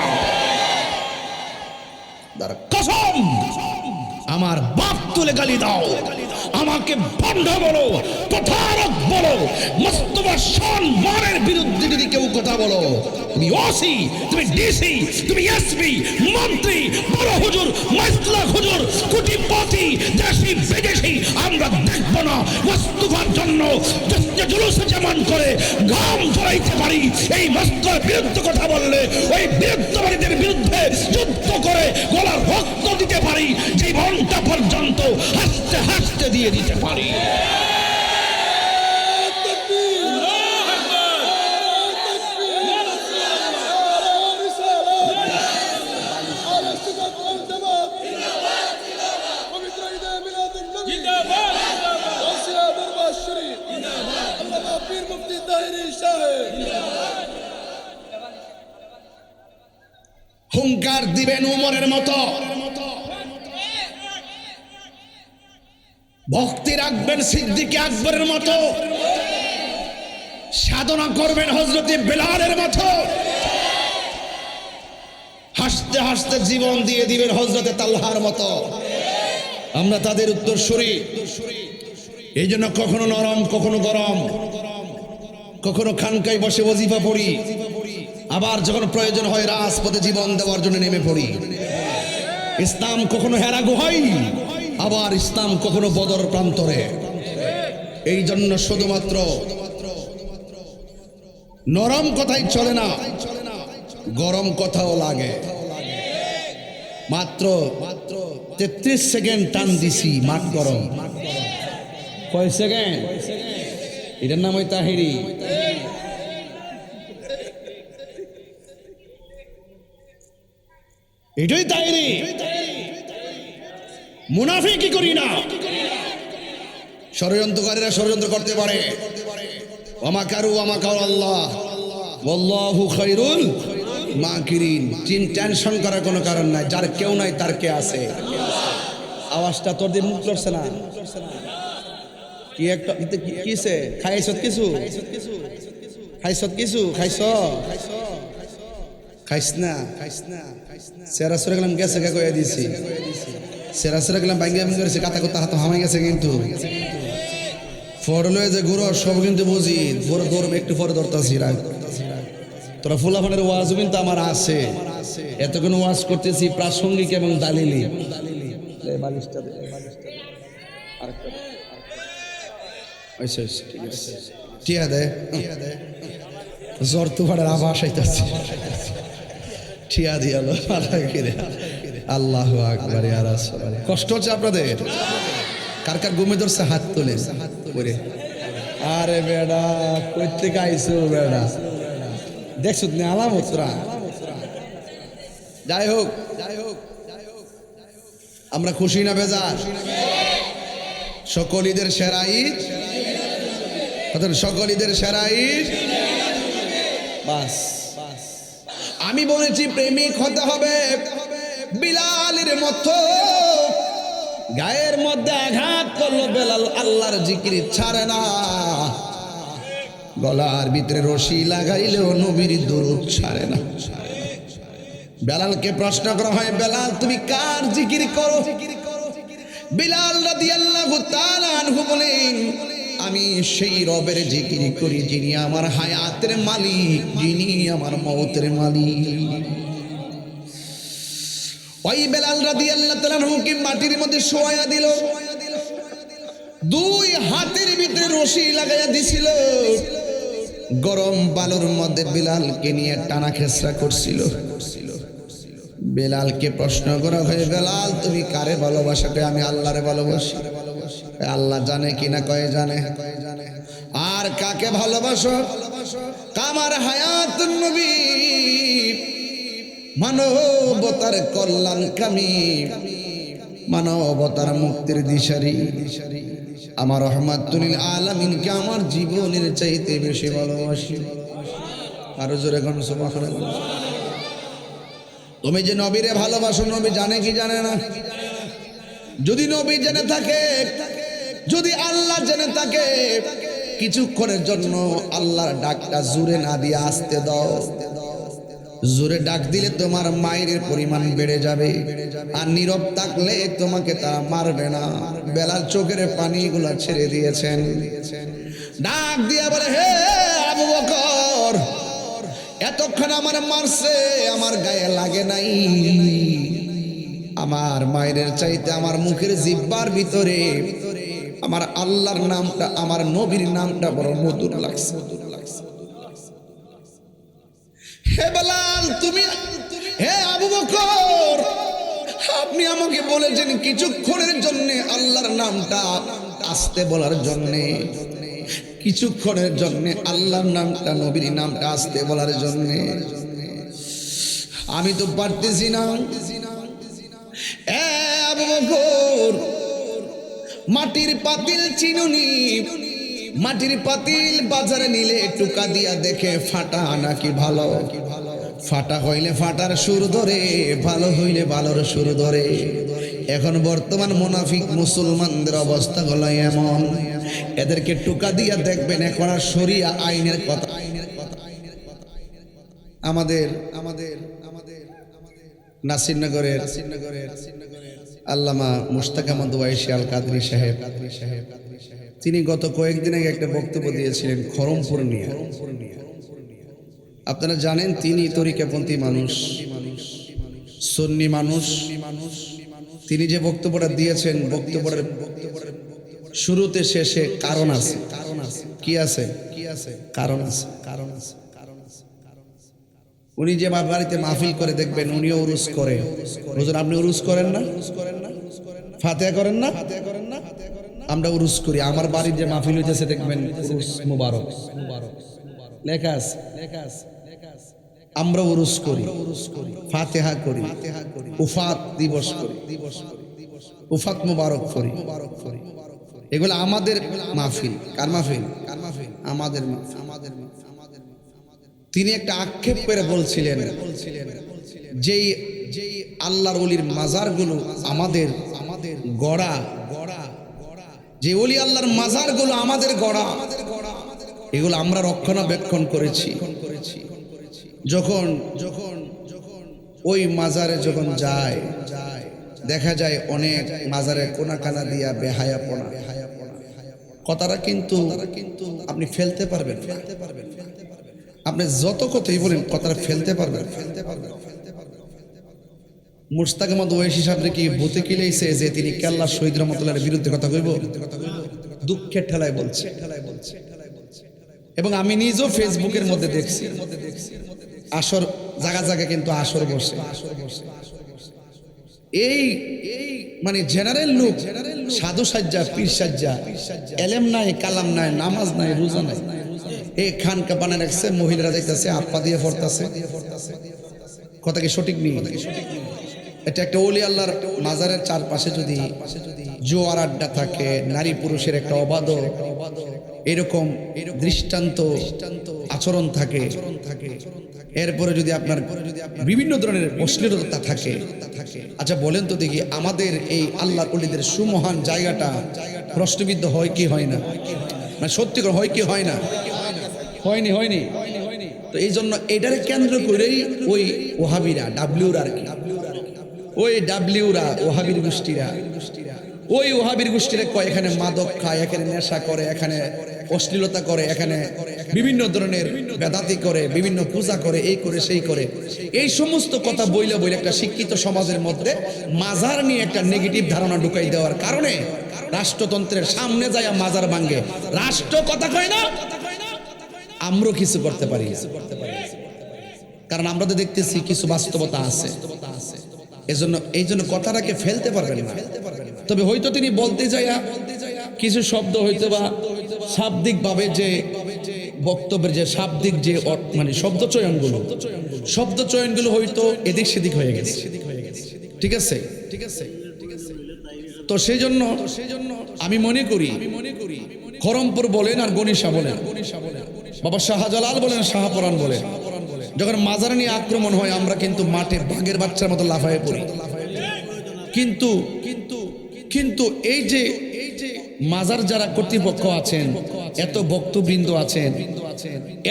কসম, আমার বাপ তুলে গালি দাও, আমাকে বন্ধ বলো, প্রতারক বলো, মোস্তফা সম্মানের বিরুদ্ধে যদি কেউ কথা বলো, তুমি ওসি, তুমি ডিসি, তুমি এসপি, মন্ত্রী, বড় হুজুর, মাসলা হুজুর, কোটিপতি, দেশি বিদেশি, আমরা দেখব না মোস্তফার জন্য জুলুসে যেমন করে ঘাম ঝরাইতে পারি, এই মোস্তফার বিরুদ্ধে কথা বললে ওই বিরুদ্ধবাদীদের বিরুদ্ধে যুদ্ধ করে গলার রক্ত দিতে পারি, জীবনটা পর্যন্ত হাসতে হাসতে দিয়ে দিতে পারি। হুঙ্কার দিবেন উমরের মতো, ভক্তি রাখবেন সিদ্দিক আকবরের মতো, সাধনা করবেন হযরতে বেলালের মতো, হাসতে হাসতে জীবন দিয়ে দিবেন হযরতে তালহার মতো। আমরা তাদের উত্তরসূরি। এই জন্য কখনো নরম, কখনো গরম, কখনো খানকায় বসে ওজিফা পড়ি, আবার যখন প্রয়োজন হয় রাজপথে জীবন দেওয়ার জন্য নেমে পড়ি। ইসলাম কখনো হেরা গুহায়, আবার ইসলাম কখনো বদর প্রান্তরে। এই জন্য শুধুমাত্র নরম কথাই চলে না, গরম কথাও লাগে। মাত্র 33 সেকেন্ড টান দিছি, মাঠ গরম। কয় সেকেন্ড? এটার নাম ওই তাহিরি। এটাই তাহিরি। মুনাফিকি করি না। ষড়যন্ত্রকারীরা ষড়যন্ত্র করতে পারে। ওয়ামাকারু ওয়ামাকার আল্লাহ ওয়াল্লাহু খায়রুল মাকিরিন। টেনশন করার কোনো কারণ নাই, যার কেউ নাই তার কে আছে। আওয়াজটা তোর দিয়ে মুখ লড়ছে না কি? একটা কিসে খাইছত কিছু? খাইছত কিছু? খাইছ? খাইস না? সেরা সরে গেলাম, গেছে গা কয়ে দিছি। সেরা সরে গেলাম, ভাঙ্গা ভাঙ্গা করেছে, কাতা কুতা হাত হামাই গেছে। কিন্তু ফরলে যে গুরু সব কিন্তু বুঝি, বড় দৌড় একটু পরে ধরতাছি। রাখ তোরা ফুলাফানের ওয়াজও কিন্তু আমার আছে। এতক্ষণ ওয়াজ করতেছি প্রাসঙ্গিক এবং দালিলি। টিয়া দে, জ্বর তুফানের আভাস আইতাছে। ঠিয়া দিয়ালো আল্লাহু আকবার। ইয়া রাসূলুল্লাহ, কষ্ট হচ্ছে আপনাদের? কার কার ঘুমে ধরছে হাত তোলে করে। আরে বেড়া কই থেকে আইছো বেড়া? দেখছ না আলামতরা? যাই হোক, আমরা খুশি না বেজার? সকল ঈদের সেরা ঈদ, সকল ঈদের সেরা ঈদ। বাস আমি বলেছি প্রেমিক হতে হবে বিলালের মতো। গায়ের মধ্যে আঘাত করলো বেলাল, আল্লাহর জিকির ছাড়ে না। গলার ভিতরে রশি লাগাইলেও নবীর দুরূদ ছাড়ে না। বেলালকে প্রশ্ন করা হয়, বেলাল তুমি কার জিকির করো? বিলাল রাদিয়াল্লাহু তাআলা আনহু বলেন, আমি সেই রবের জিকির করি যিনি আমার হায়াতের মালিক, যিনি আমার মওতের মালিক। ওই বেলাল রাদিয়াল্লাহু তাআলা আনহুকে মাটির মধ্যে শোয়া দিল, দুই হাতের ভিতরে রশি লাগাইয়া দিছিল। গরম বালুর মধ্যে বেলালকে নিয়ে টানা খেসরা করছিল। বেলালকে প্রশ্ন করা হয়, বেলাল তুমি কারে ভালোবাসো? আমি আল্লাহরে ভালোবাসি। আল্লাহ জানে কিনা? কয়ে জানে। আর কাকে ভালোবাসো? কামার হায়াতুন নবী মানবতার কল্যাণকামী, মানবতার মুক্তির দিশারি আমার রহমাতুল আলামিনকে আমার জীবনের চাইতে বেশি ভালোবাসি। আরো জোরে কোন সুবহানাল্লাহ। তুমি যে নবীরে ভালোবাসো, নবী জানে কি জানে না? যদি নবী জেনে থাকে, যদি আল্লাহ জেনে থাকে, কিছুক্ষণের জন্য আল্লাহর ডাকটা জোরে না দিয়ে আসতে দাও। জোরে ডাক দিলে তোমার মায়ের পরিমাণ বেড়ে যাবে, আর নীরব থাকলে তোমাকে তারা মারবে না। বেলাল চোখের পানিগুলো ছেড়ে দিয়েছেন, ডাক দিয়ে বলে, হে আবু বকর, এতক্ষণ আমার মারছে, আমার গায়ে লাগে নাই। আমার মায়ের চাইতে আমার মুখের জিহ্বার ভিতরে আমার আল্লাহর নামটা, আমার নবীর নামটা বড় মধুর লাগছে। হে বেলাল, তুমি, হে আবু বকর, আপনি আমাকে বলেছেন কিছুক্ষণের জন্য আল্লাহর নামটা আসতে বলার জন্য, কিছুক্ষণের জন্য আল্লাহর নামটা, নবীর নামটা আসতে বলার জন্য। আমি তো পারতেছি না। আবু বকর, মাটির পাতিল চিনুনি, মাটির পাতিল বাজারে নিলে টুকা দিয়া দেখে ফাটা নাকি ভালো। ফাটা হইলে ফাটার সুর ধরে, ভালো হইলে ভালোর সুর ধরে। এখন বর্তমান মুনাফিক মুসলমানদের অবস্থা হলো এমন, এদেরকে টুকা দিয়া দেখবেন এখন আর শরিয়া আইনের কথা। আমাদের আমাদের আমাদের নাসিরনগরের আল্লামা মুশতাক আহমদ ওয়াইসি আল কাদরি সাহেব, তিনি গত কয়েকদিন আগে একটা বক্তব্য দিয়েছিলেন খরমপুর নিয়ে। আপনারা জানেন তিনি তরিকাপন্থী মানুষ, সুন্নি মানুষ। তিনি যে বক্তব্যটা দিয়েছেন, বক্তব্যের শুরুতে শেষে কারণ আছে। কি আছে? কারণ আছে। উনি যে বাড়িতে মাহফিল করে দেখবেন, উনিও উরুস করে। হুজুর আপনি উরুস করেন না? ফাতিহা করেন না? আমরা উরুস করি। আমার বাড়ির যে মাহফিল হইতেছে দেখবেন উরুস মুবারক লেখা আছে। আমরা উরুস করি, ফাতিহা করি, উফাত দিবস করি, উফাত মুবারক করি। এগুলো আমাদের মাহফিল। কার মাহফিল? আমাদের মাহফিল। তিনি একটা আক্ষেপ করে বলছিলেন, যেই আল্লাহর ওলির মাজারগুলো আমাদের গড়া, যে ওলি আল্লাহর মাজারগুলো আমাদের গড়া, এগুলো আমরা রক্ষণাবেক্ষণ করেছি। যখন ওই মাজারে যখন যায়, দেখা যায় অনেক মাজারের কোনা কানা দিয়া বেহায়াপনা। কথাটা কিন্তু আপনি ফেলতে পারবেন, আপনি যত কথাই বলেন কথাটা ফেলতে পারবেন। মুশতাক আহমদ ওয়াইসি সাহেব কি ভূতে কিলাইছে যে তিনি কেল্লা শহীদ রহমতুল্লাহর বিরুদ্ধে কথা কইব? দুঃখের ঠেলায় বলছে। এবং আমি নিজেও ফেসবুকের মধ্যে দেখছি আসর, জায়গা জায়গা কিন্তু আসর বসে। এই মানে জেনারেল লোক, সাধু সাজ্জা, পীর সাজ্জা, এলেম নাই, কালাম নাই, নামাজ নাই, রোজা নাই, এই খানকা বানায় রাখছে। মহিলারা যাইতেছে আপা দিয়ে পড়তেছে। কথা কি সঠিক নেই? এটা একটা ওলি আল্লাহর মাজারের চারপাশে যদি জোয়ার আড্ডা থাকে, নারী পুরুষের একটা অবাধ এরকম দৃষ্টান্ত আচরণ থাকে, এরপরে যদি আপনার বিভিন্ন ধরনের অশ্লীলতা থাকে, আচ্ছা বলেন তো দেখি, আমাদের এই আল্লাহর ওলিদের সুমহান জায়গাটা প্রশ্নবিদ্ধ হয় কি হয় না? মানে সত্যি করে হয় কি হয় না? হয়নি। তো এই জন্য এটারে কেন্দ্র করেই ওই ওহাবিরা, ডাব্লিউরা আর কি, ওই ডাব্লিউরা ওহাবির গোষ্ঠীরা, ওই ওহাবির গোষ্ঠীরা কয় এখানে মাদক খায়, এখানে নেশা করে, এখানে অশ্লীলতা করে, এখানে বিভিন্ন ধরনের বেদাতি করে, বিভিন্ন পূজা করে, এই করে সেই করে। এই সমস্ত কথা বইলে একটা শিক্ষিত সমাজের মধ্যে মাজার নিয়ে একটা নেগেটিভ ধারণা ঢুকাই দেওয়ার কারণে রাষ্ট্রতন্ত্রের সামনে যায় মাজার ভাঙ্গে। রাষ্ট্র কথা কয় না, আমরাও কিছু করতে পারি, কারণ আমরা তো দেখতেছি কিছু বাস্তবতা আছে। এই জন্য কথাটাকে ফেলতে পারবেন না। তবে হয়তো তিনি বলতে যাইয়া কিছু শব্দ হয়তো বা শাব্দিক ভাবে যে বক্তব্যের যে শাব্দিক যে মানে শব্দ চয়নগুলো হয়তো এদিক সেদিক হয়ে গেছে, ঠিক আছে। তো সেই জন্য আমি মনে করি খরমপুর বলেন আর গণিশা বলেন, বাবা শাহজালাল বলেন, শাহপরান বলেন, যখন মাজার নিয়ে আক্রমণ হয় আমরা কিন্তু মাঠে বাঘের বাচ্চার মতো লাফায়ে পড়ি। কিন্তু এই যে মাজার যারা কর্তৃপক্ষ আছেন, এত বক্তবৃন্দ আছেন,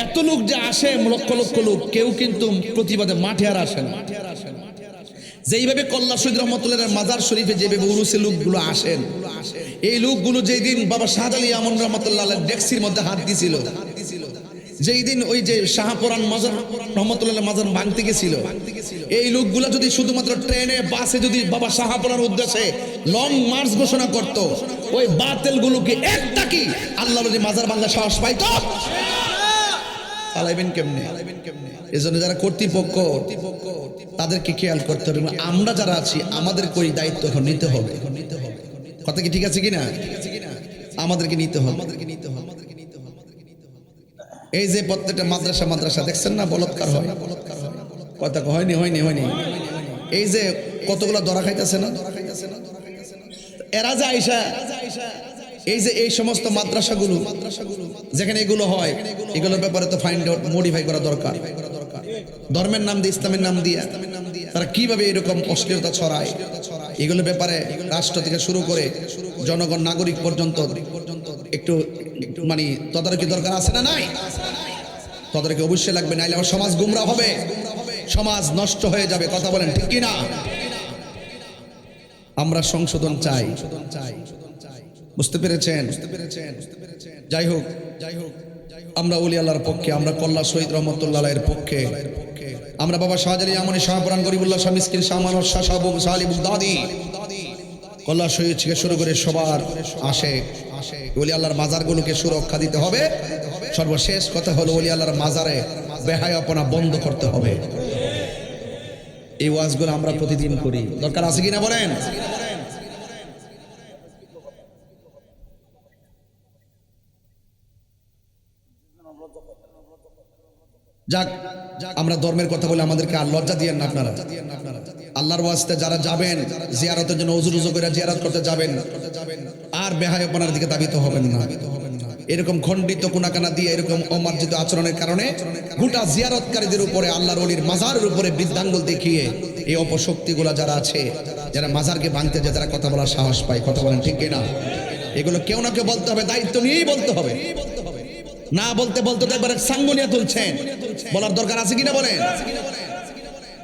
এত লোক যে আসে, লক্ষ লক্ষ লোক, কেউ কিন্তু প্রতিবাদে মাঠে আর আসে না। যেইভাবে কল্লা শহীদ রহমতুল্লাহ মাজার শরীফে যেভাবে উরুসে লোকগুলো আসেন, এই লোকগুলো যেই দিন বাবা শাহজালি আমন রহমতুল্লাহ ডেক্সির মধ্যে হাত দিছিল, যেই দিন ওই যে শাহপরান মাজার রহমতুল্লাহ মাজার ভাঙতে গেছিল, এই লোকগুলা যদি শুধুমাত্র ট্রেনে বাসে যদি বাবা শাহপরান উদ্দেশ্যে লং মার্চ ঘোষণা করত, ওই বাতিল গুলোকে একটা কি আল্লাহর যে মাজার ভাঙা সাহস পাইতো? চালাইবেন কেমনে? এজন্য যারা কর্তৃপক্ষ তাদেরকে খেয়াল করতে হবে। আমরা যারা আছি আমাদের কই দায়িত্ব এখন নিতে হবে। কথা কি ঠিক আছে কিনা? আমাদেরকে নিতে হবে। এই যে প্রত্যেকটা মাদ্রাসা দেখছেন না বলৎকার হয়, কথা হয়নি। এই যে কতগুলো ধরা খাইতেছে না, এরা যে আইসা এই যে এই সমস্ত মাদ্রাসাগুলো যেখানে এগুলো হয়, এগুলোর ব্যাপারে তো ফাইন্ড আউট, মডিফাই করা দরকার। ধর্মের নাম দিয়ে, ইসলামের নাম দিয়ে তারা কিভাবে এরকম অশ্লীলতা ছড়ায়, এগুলোর ব্যাপারে রাষ্ট্র থেকে শুরু করে জনগণ, নাগরিক পর্যন্ত একটু মানে তদারকি দরকার আছে না? নাই, তদারকি অবশ্যই লাগবে, নাইলে আমার সমাজ গুমরা হবে, সমাজ নষ্ট হয়ে যাবে। কথা বলেন ঠিক কিনা? আমরা সংশোধন চাই, বুঝতে পেরেছেন? যাই হোক, আমরা ওলি আল্লাহর পক্ষে, আমরা কল্লা শহীদ রহমতুল্লাহ এর পক্ষে, আমরা বাবা শাহজালি আমনি শাহপরান গরিবুল্লাহ শাহ মিসকিন শাহ মানব শাহ সাবু সালি বুগদাদি কল্লা শহীদ থেকে শুরু করে সবার আসে ওলি আল্লাহর মাজারগুলোকে সুরক্ষা দিতে হবে। সর্বশেষ কথা হলো ওলি আল্লাহর মাজারে বেহায়াপনা বন্ধ করতে হবে। এই ওয়াজগুলো আমরা প্রতিদিন করি, দরকার আছে কিনা বলেন? যাক, আমরা ধর্মের কথা বলে আমাদেরকে আর লজ্জা দিয়েন না আপনারা। আল্লাহর ওয়াস্তে যারা যাবেন জিয়ারতের জন্য উজু করে জিয়ারত করতে যাবেন, আর বেহায়াপনার দিকে দাবিত হবেন না। এরকম খণ্ডিত কুনাকানা দিয়ে এরকম অমার্জিত আচরণের কারণে গোটা জিয়ারতকারীদের উপরে, আল্লাহর ওলির মাজারের উপরে বৃদ্ধাঙ্গুল দেখিয়ে এই অপশক্তিগুলা যারা আছে, যারা মাজারকে ভাঙতে যায়, যারা কথা বলার সাহস পায়, কথা বলেন ঠিক কিনা? এগুলো কেউ না কেউ বলতে হবে, দায়িত্ব নিয়েই বলতে হবে। না বলতে বলতে তো একবার সাঙ্গনিয়া তুলছেন, বলার দরকার আছে কিনা বলেন?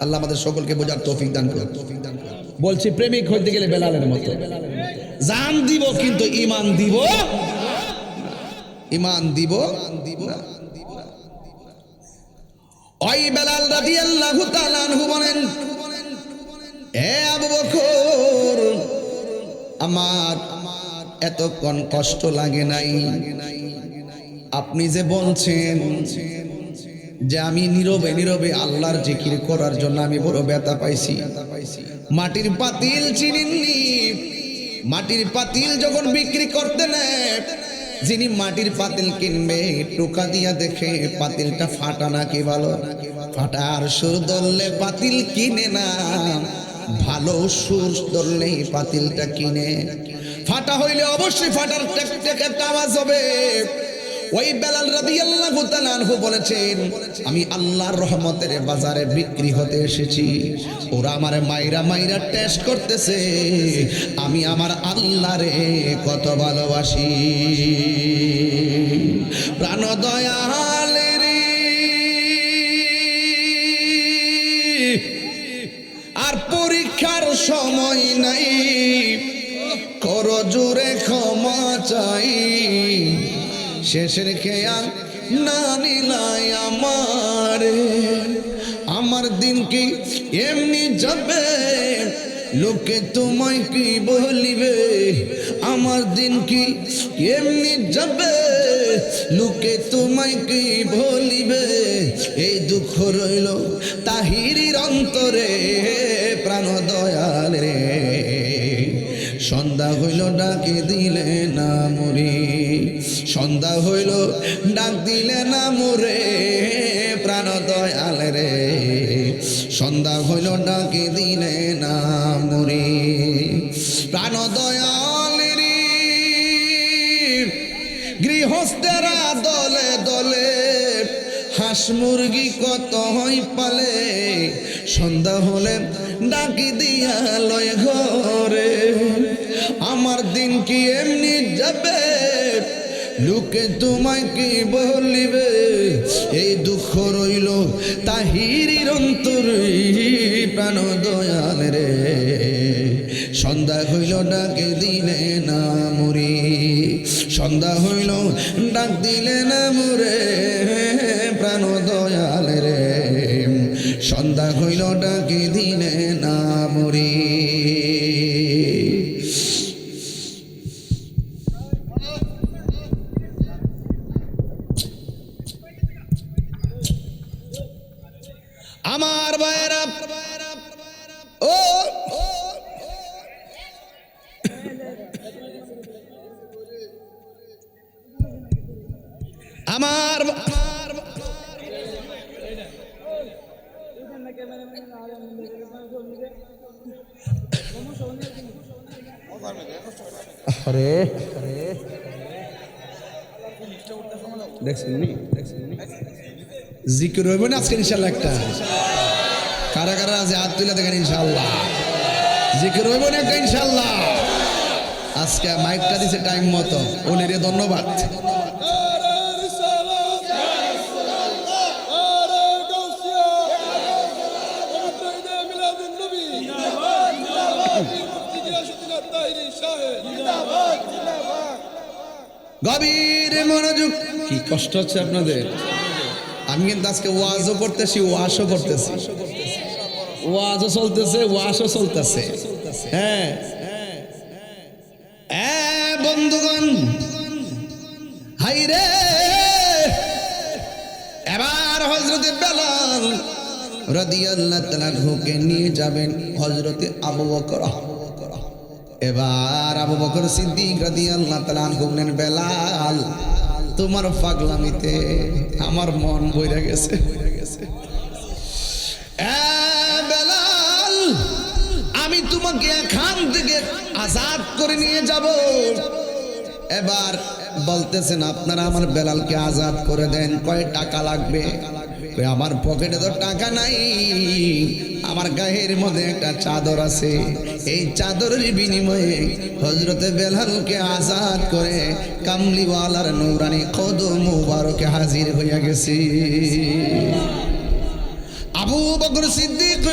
আল্লাহ আমাদের সকলকে বোঝার তৌফিক দান করুন। বলছি প্রেমিক হইতে গেলে বেলালের মতো জান দিব, কিন্তু ঈমান দিব না। ওই বেলাল রাদিয়াল্লাহু তাআলা আনহু বলেন, হে আবু বকর, আমার এত কষ্ট লাগে নাই, আপনি যে বলছেন যে আমি নীরবে নীরবে আল্লাহর জিকির করার জন্য আমি বড় ব্যথা পাইছি। মাটির পাতিল চিনেননি? মাটির পাতিল যখন বিক্রি করতে নেয়, যিনি মাটির পাতিল কিনবে টোকা দিয়া দেখে পাতিলটা ফাটা নাকি ভালো। ফাটার সুর ধরলে পাতিল কিনে না, ভালো সুর ধরলে পাতিলটা কিনে। ফাটা হইলে অবশ্যই ফাটার টেক টেক একটা আওয়াজ হবে। ওই বেলাল রাদিয়াল্লাহু তাআলা আনহু বলেছেন, আমি আল্লাহর রহমতের বাজারে বিক্রি হতে এসেছি। ওরা আমারে মাইরা টেস্ট করতেছে আমি আমার আল্লাহরে কত ভালোবাসি। প্রাণ দয়ালের আর পরীক্ষার সময় নাই, কর জোরে ক্ষমা চাই। শেষের খেয়াল না নিলাই আমার দিন কি এমনি যাবে, লোকে তোমায় কি বলিবে। আমার দিন কি এমনি যাবে, লোকে তোমায় কি বলিবে। এই দুঃখ রইল তাহিরির অন্তরে, প্রাণ দয়াল রে সন্ধ্যা হইল ডাকে দিলে না মরি। সন্ধ্যা হইল ডাক দিলে না মোরে প্রাণ দয়াল রে সন্ধ্যা হইল ডাকে দিলে না মোরে প্রাণ দয়াল রে গৃহস্থেরা দলে দলে হাঁস মুরগি কত হয় পালে সন্ধ্যা হলে ডাকি দিয়া লয় ঘরে আমার দিন কি এমনি যাবে লোকে তোমায় কি বলিবে এই দুঃখ রইল তাহিরির অন্তরে প্রাণ দয়াল রে সন্ধ্যা হইল ডাকে দিলে না মোরে সন্ধ্যা হইল ডাক দিলে না মোরে প্রাণ দয়াল রে সন্ধ্যা হইল ডাকে দিলে না মোরে আমার ভাইরা ও আমার আরে দেখছেন জিকির হইব না আজকে ইনশাল্লাহ একটা কারা কারা আছে হাত তুলে দেখেন ইনশাল্লাহ জিকির হইব না একটা ইনশাল্লাহ আজকে মাইকটা দিছে টাইম মতো ওনারে ধন্যবাদ গভীর মনোযোগ কি কষ্ট হচ্ছে আপনাদের আমি কিন্তু আজকে ওয়াজও করতেছি ওয়াশও করতেছি ওয়াজও চলতেছে ওয়াশও চলতেছে হ্যাঁ বন্ধুগণ হাই রে এবার হযরতে বেলাল রাদিয়াল্লাহু তাআলা হুকে নিয়ে যাবেন হযরতে আবু বকর এবার আবু বকর সিদ্দিক রাদিয়াল্লাহু তাআলা বললেন বেলাল তোমার পাগলামিতে আমার মন বইরা গেছে বেলাল আমি তোমাকে এখান থেকে আজাদ করে নিয়ে যাব এবার বলতেছেন আপনারা আমার বেলালকে আজাদ করে দেন কয় টাকা লাগবে আমার পকেটে তো টাকা নাই আমার গায়ের মধ্যে একটা চাদর আছে এই চাদরের বিনিময়ে হযরতে বেলালকে আজাদ করে কামলিওয়ালার নূরানি কদম মুবারকে হাজির হইয়া গেছে আবু বকর সিদ্দিক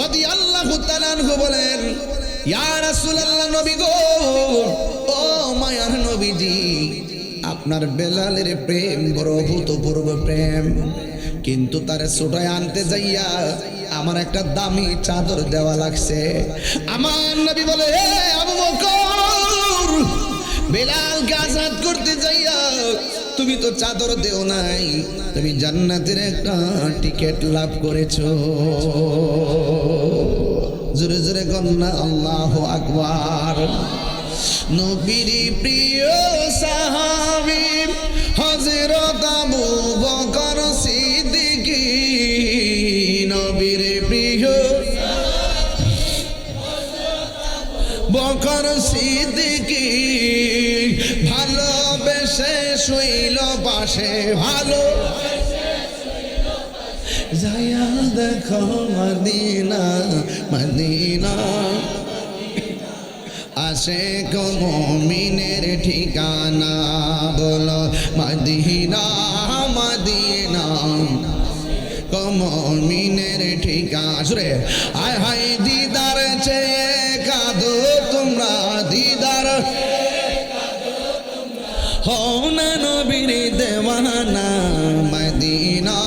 রাদিয়াল্লাহু তাআলা আনহু বলেন ইয়া রাসূলুল্লাহ নবী গো ও মায়ার নবীজি আপনার বেলালের প্রেম বড় অভূতপূর্ব প্রেম কিন্তু তারে ছোটায় আনতে যাইয়া আমার একটা দামি চাদর দেওয়া লাগছে আমার নবী বলে হে আবু বকর বেলালকে আজাদ করতে যাইয়া তুমি তো চাদর দেও নাই তুমি জান্নাতের একটা টিকিট লাভ করেছো জোরে জোরে গন্না আল্লাহু আকবার নবীর প্রিয় সাহাবী হযরত আবু বকর সিদ্দিক নবীর প্রিয় বকর সিদ্দিক ভালোবেসে শুইল পাশে ভালো যায়া দেখো মদিনা মদিনা আশিক মুমিনের ঠিকানা বলো মদিনা মদিনা মুমিনের ঠিকানা সুরে আয় হায় দিদার চেয়ে কাঁদো তোমরা দিদার হও না নবীর দেওয়ানা মদিনা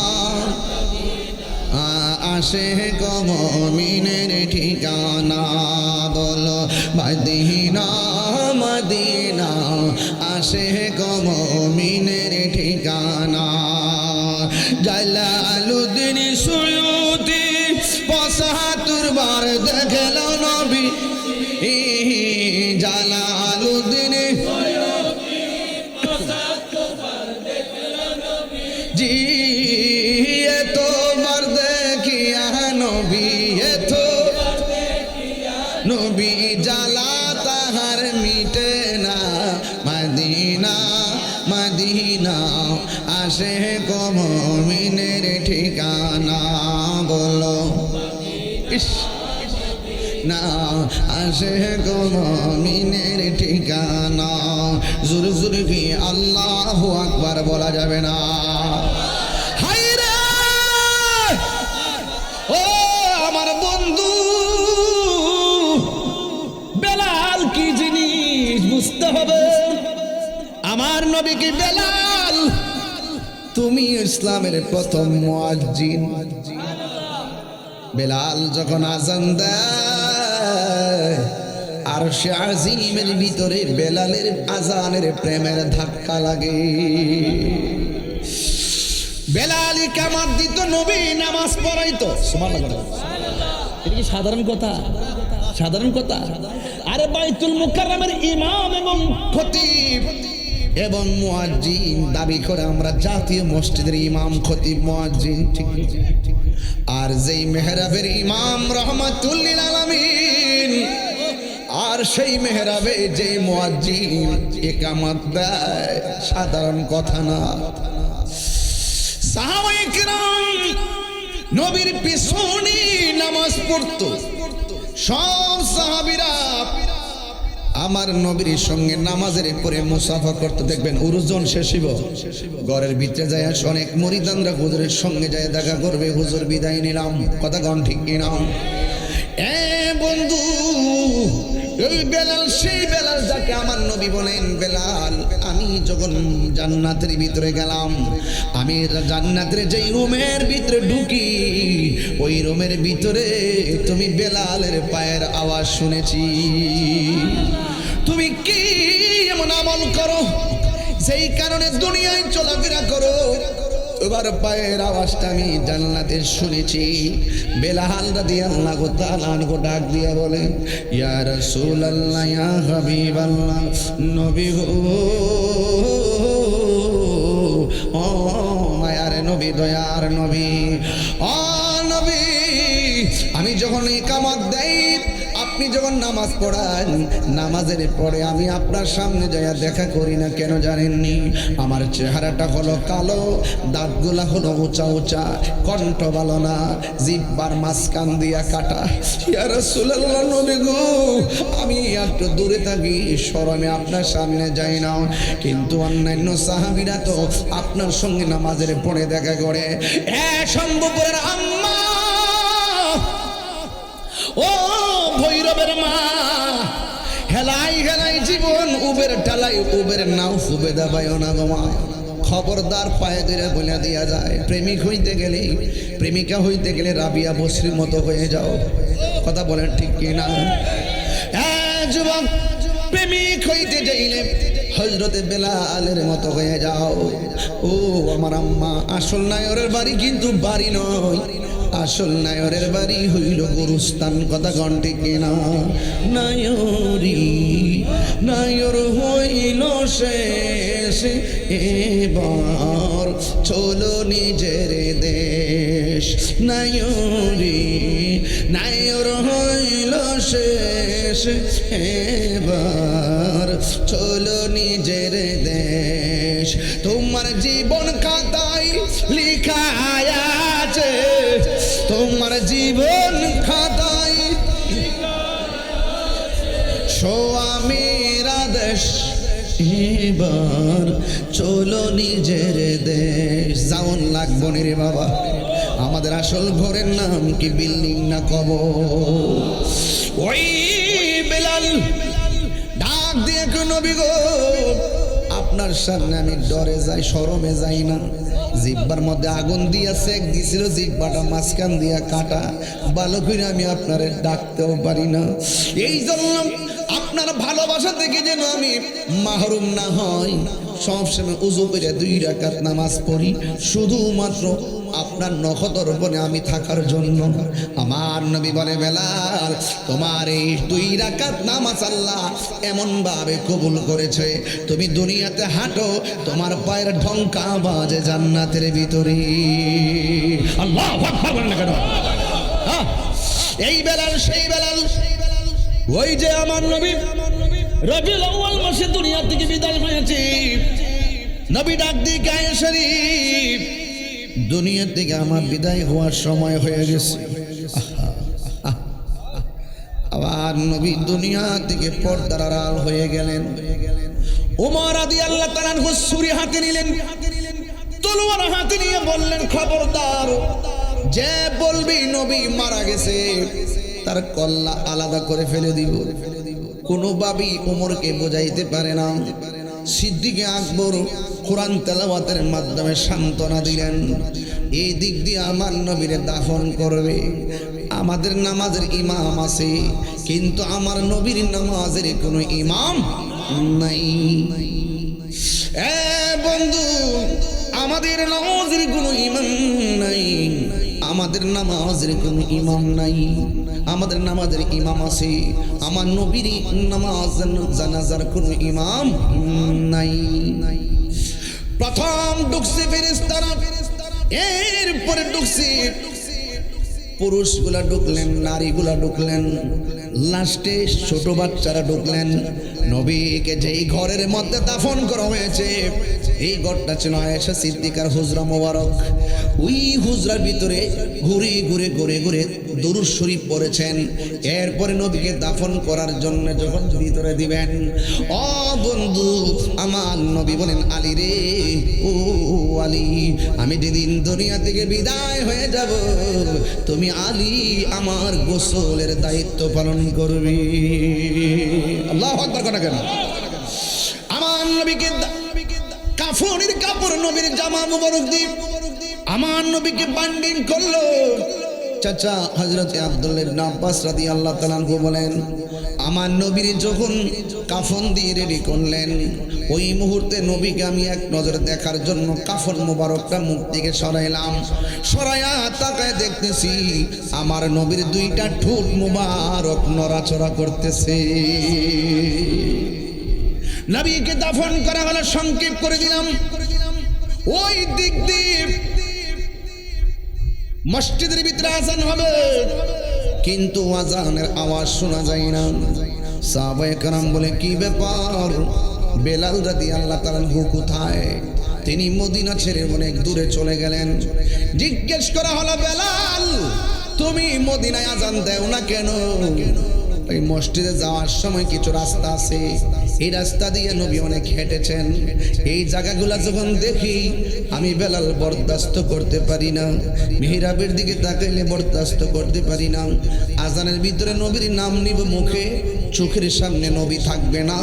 আশিক মুমিনের ঠিকানা বলো মদিনা মদিনা আশিক মুমিনের ঠিকানা জালালউদ্দিন সুয়ুতি ৭৫ বার দেখল নবী জালালউদ্দিন সুয়ুতি জি এতবার দেখিয়া নবী এতো নবী জ্বালা তাহার মিটে না মদিনা মদিনা আসে মুমিনের ঠিকানা বলো ইস না আসে মুমিনের ঠিকানা জোরে জোরে কি আল্লাহু আকবার বলা যাবে না হায়রে ও আমার বন্ধু বেলাল কি জিনিস বুঝতে হবে আমার নবী কি বেলাল তুমি ইসলামের প্রথম মুয়াজ্জিন বেলাল যখন আজান দেয় আরশে আজিমের ভিতরে বেলালের আজানের প্রেমের ধাক্কা লাগে বেলাল ইকামত দিত নবী নামাজ পড়াইতো সুবহানাল্লাহ এটা কি সাধারণ কথা সাধারণ কথা আরে বাইতুল মুকাররমের ইমাম এবং খতিব এবং মুয়াজ্জিন দাবি করে আমরা জাতীয় মসজিদের ইমাম খতিব মুয়াজ্জিন ঠিক আর যেই মেহরাবের ইমাম রহমাতুল লিল আলামিন আর সেই মেহরাবে যে মুয়াজ্জিন ইকামত দেয় সাধারণ কথা না সাহাবায়ে কিরাম নবীর পিছনে নামাজ পড়তো সব সাহাবীরা আমার নবীর সঙ্গে নামাজের পরে মুসাফা করতে দেখবেন উরুজন শেষ হইব ঘরের ভিতরে যায় অনেক মুরিদানরা হুজুরের সঙ্গে যায় দেখা করবে হুজুর বিদায় নিলাম কথা কোন ঠিক কিনা এ বন্ধু এই বেলাল সেই বেলাল যাকে আমার নবী বলেন বেলাল আমি যখন জান্নাতের ভিতরে গেলাম আমি জান্নাতের যেই রুমের ভিতরে ঢুকি ওই রুমের ভিতরে তুমি বেলালের পায়ের আওয়াজ শুনেছি তুমি কি এমন আমল করো সেই কারণে দুনিয়ায় চলাফেরা করো এবার পায়ের আওয়াজটা আমি জান্নাতে শুনেছি বেলাল রাদিয়াল্লাহু তাআলা আনহু ডাক দিয়া বলে ইয়া রাসূলুল্লাহ ইয়া হাবিবাল্লাহ নবী গো ও মায়ার নবী দয়ার নবী ও নবী আমি যখন ইকামত দেই আপনি যখন নামাজ পড়ান নামাজের পরে আমি আপনার সামনে যাইয়া দেখা করি না কেন জানেননি আমার চেহারাটা হলো কালো দাঁতগুলা হলো উঁচা উঁচা কণ্ঠ ভালো না জিহ্বার মাঝখান দিয়া কাটা ইয়া রাসূলুল্লাহ নবী গো আমি একটু দূরে থাকি শরমে আপনার সামনে যাই না কিন্তু অন্যান্য সাহাবীরা তো আপনার সঙ্গে নামাজের পরে দেখা করে সম্ভবের আম্মা ও ভৈরবের মা হেলাই হেলাই জীবন উবের টালাই উবের নাও ফুবে দাবায়ও না গোমা খবরদার পায়ে ধরে বলে দিয়া যায় প্রেমিক হইতে গেলে প্রেমিকা হইতে গেলে রাবিয়া বসরির মতো হয়ে যাও কথা বলেন ঠিক কিনা যুবক প্রেমিক হইতে যাইলে হযরতে বেলালের মতো হয়ে যাও ও আমার আম্মা আসল নায়রের বাড়ি কিন্তু বাড়ি নয় আসল নায়রের বাড়ি হইল গুরুস্থান কথা ঘন্টে কিনা নায়রি নায়র হইল শেষ এবার চলো নিজের দেশ নায়রি নায়র হইল শেষ এবার চলো নিজের দেশ তোমার জীবন খাতায় লিখা আছে তোমার জীবন খাতায় স্বামীর আদেশ এবার চলো নিজের দেশ যাওন লাগবো রে বাবা আমাদের আসল ঘরের নাম কি বিল্ডিং না কবর ওই বেলাল ডাক দিয়ে নবী গো আপনার সামনে আমি ডরে যাই শরমে যাই না জিহ্বার মধ্যে আগুন দিয়া সেক দিছিল জিহ্বাটা মাঝখান দিয়া কাটা ভালো করে আমি আপনারে ডাকতেও পারি না এই জন্য আপনার ভালোবাসা থেকে যেন আমি মাহরুম না হই সবসময় উযু করে 2 রাকাত নামাজ পড়ি শুধুমাত্র আপনার নখদর উপরে আমি থাকার জন্য। আমার নবী বলে, বেলাল তোমার এই 2 রাকাত নামাজ আল্লাহ এমন ভাবে কবুল করেছে, তুমি দুনিয়াতে হাঁটো তোমার পায়ের ঢঙ্কা বাজে জান্নাতের ভিতরে। আল্লাহু আকবার বলেন না কেন? হ্যাঁ, এই বেলাল সেই বেলাল, ওই যে আমার নবী রবিউল আউয়াল মাসে দুনিয়া থেকে বিদায় হয়েছে। নবী ডাক দিয়ে গায়ে শরীফ, দুনিয়া থেকে আমার বিদায় হওয়ার সময় হয়ে গেছে। আবার নবী দুনিয়া থেকে পর্দার আড়াল হয়ে গেলেন। ওমর রাদিয়াল্লাহু তাআলা আনহু ছুরি হাতে নিলেন, তলোয়ার হাতে নিয়ে বললেন, খবরদার যে বলবি নবী মারা গেছে তার কল্লা আলাদা করে ফেলে দিব। কোনোভাবেই ওমরকে বোঝাইতে পারে না। সিদ্দিকে আকবর কোরআন তেলাওয়াতের মাধ্যমে সান্ত্বনা দিলেন, এই দিক দিয়ে আমার নবীরে দাফন করবে। আমাদের নামাজের ইমাম আছে, কিন্তু আমার নবীর নামাজের কোনো ইমাম নাই। বন্ধু, আমাদের নামাজের কোনো ইমাম নাই, আমাদের নামাজের কোনো ইমাম নাই। আমাদের নামাজের ইমাম আছে, আমার নবীর নামাজ জানাজার কোনো ইমাম নাই। প্রথম ঢুকছে ফেরেশতারা, এরপরে ঢুকছে পুরুষগুলা ঢুকলেন, নারীগুলা ঢুকলেন, লাস্টে ছোট বাচ্চারা ঢুকলেন। নবীকে যেই ঘরের মধ্যে দাফন করা হয়েছে এই ঘরটা ছিল আয়েশা সিদ্দিকার হুজরা মোবারক। ওই হুজরার ভিতরে ঘুরে ঘুরে ঘুরে ঘুরে দুরূদ শরীফ পড়েছেন। এরপরে নবীকে দাফন করার জন্য যখন ভিতরে দিবেন, ও বন্ধু আমার নবী বলেন, আলী রে, ও আলী, আমি যেদিন দুনিয়া থেকে বিদায় হয়ে যাব তুমি আলী আমার গোসলের দায়িত্ব পালন করবি। আল্লাহু আকবার কথা কেন? আমার নবীকে কাফনের কাপড়, নবীর জামা মুবারক দিয়ে আমার নবীকে বান্ডিং করলো। চাচা হযরত আব্দুল্লাহ ইবনে আব্বাস রাদিয়াল্লাহু তাআলা আনহু বলেন, আমার নবীর যখন কাফন দিয়ে রেডি করলেন, ওই মুহূর্তে নবীকে আমি এক নজর দেখার জন্য কাফন মুবারকটা মুখ থেকে সরাইলাম। সরাইয়া তাকায় দেখতেছি আমার নবীর 2টা ঠোঁট মুবারক নড়াচড়া করতেছে। নবীকে দাফন করা হলো, সংক্ষেপ করে দিলাম। ওই দিক দিয়ে মসজিদের ভিতরে আজান হবে, কিন্তু আজানের আওয়াজ শোনা যায় না। সাহাবায়ে কেরাম বলে, কি ব্যাপার, বেলাল রাদিয়াল্লাহু তাআলা আনহু কোথায়? তিনি মদিনা ছেড়ে অনেক দূরে চলে গেলেন। জিজ্ঞেস করা হলো, বেলাল তুমি মদিনায় আজান দেও না কেন? এই মসজিদে যাওয়ার সময় কিছু রাস্তা আছে, এই রাস্তা দিয়ে নবী অনেক হেঁটেছেন। এই জায়গাগুলো যখন দেখি আমি বেলাল বরদাস্ত করতে পারি না, মিহরাবের দিকে তাকাইলে বরদাস্ত করতে পারি না। আজানের ভিতরে নবীর নাম নিব মুখে, চোখের সামনে নবী থাকবে না,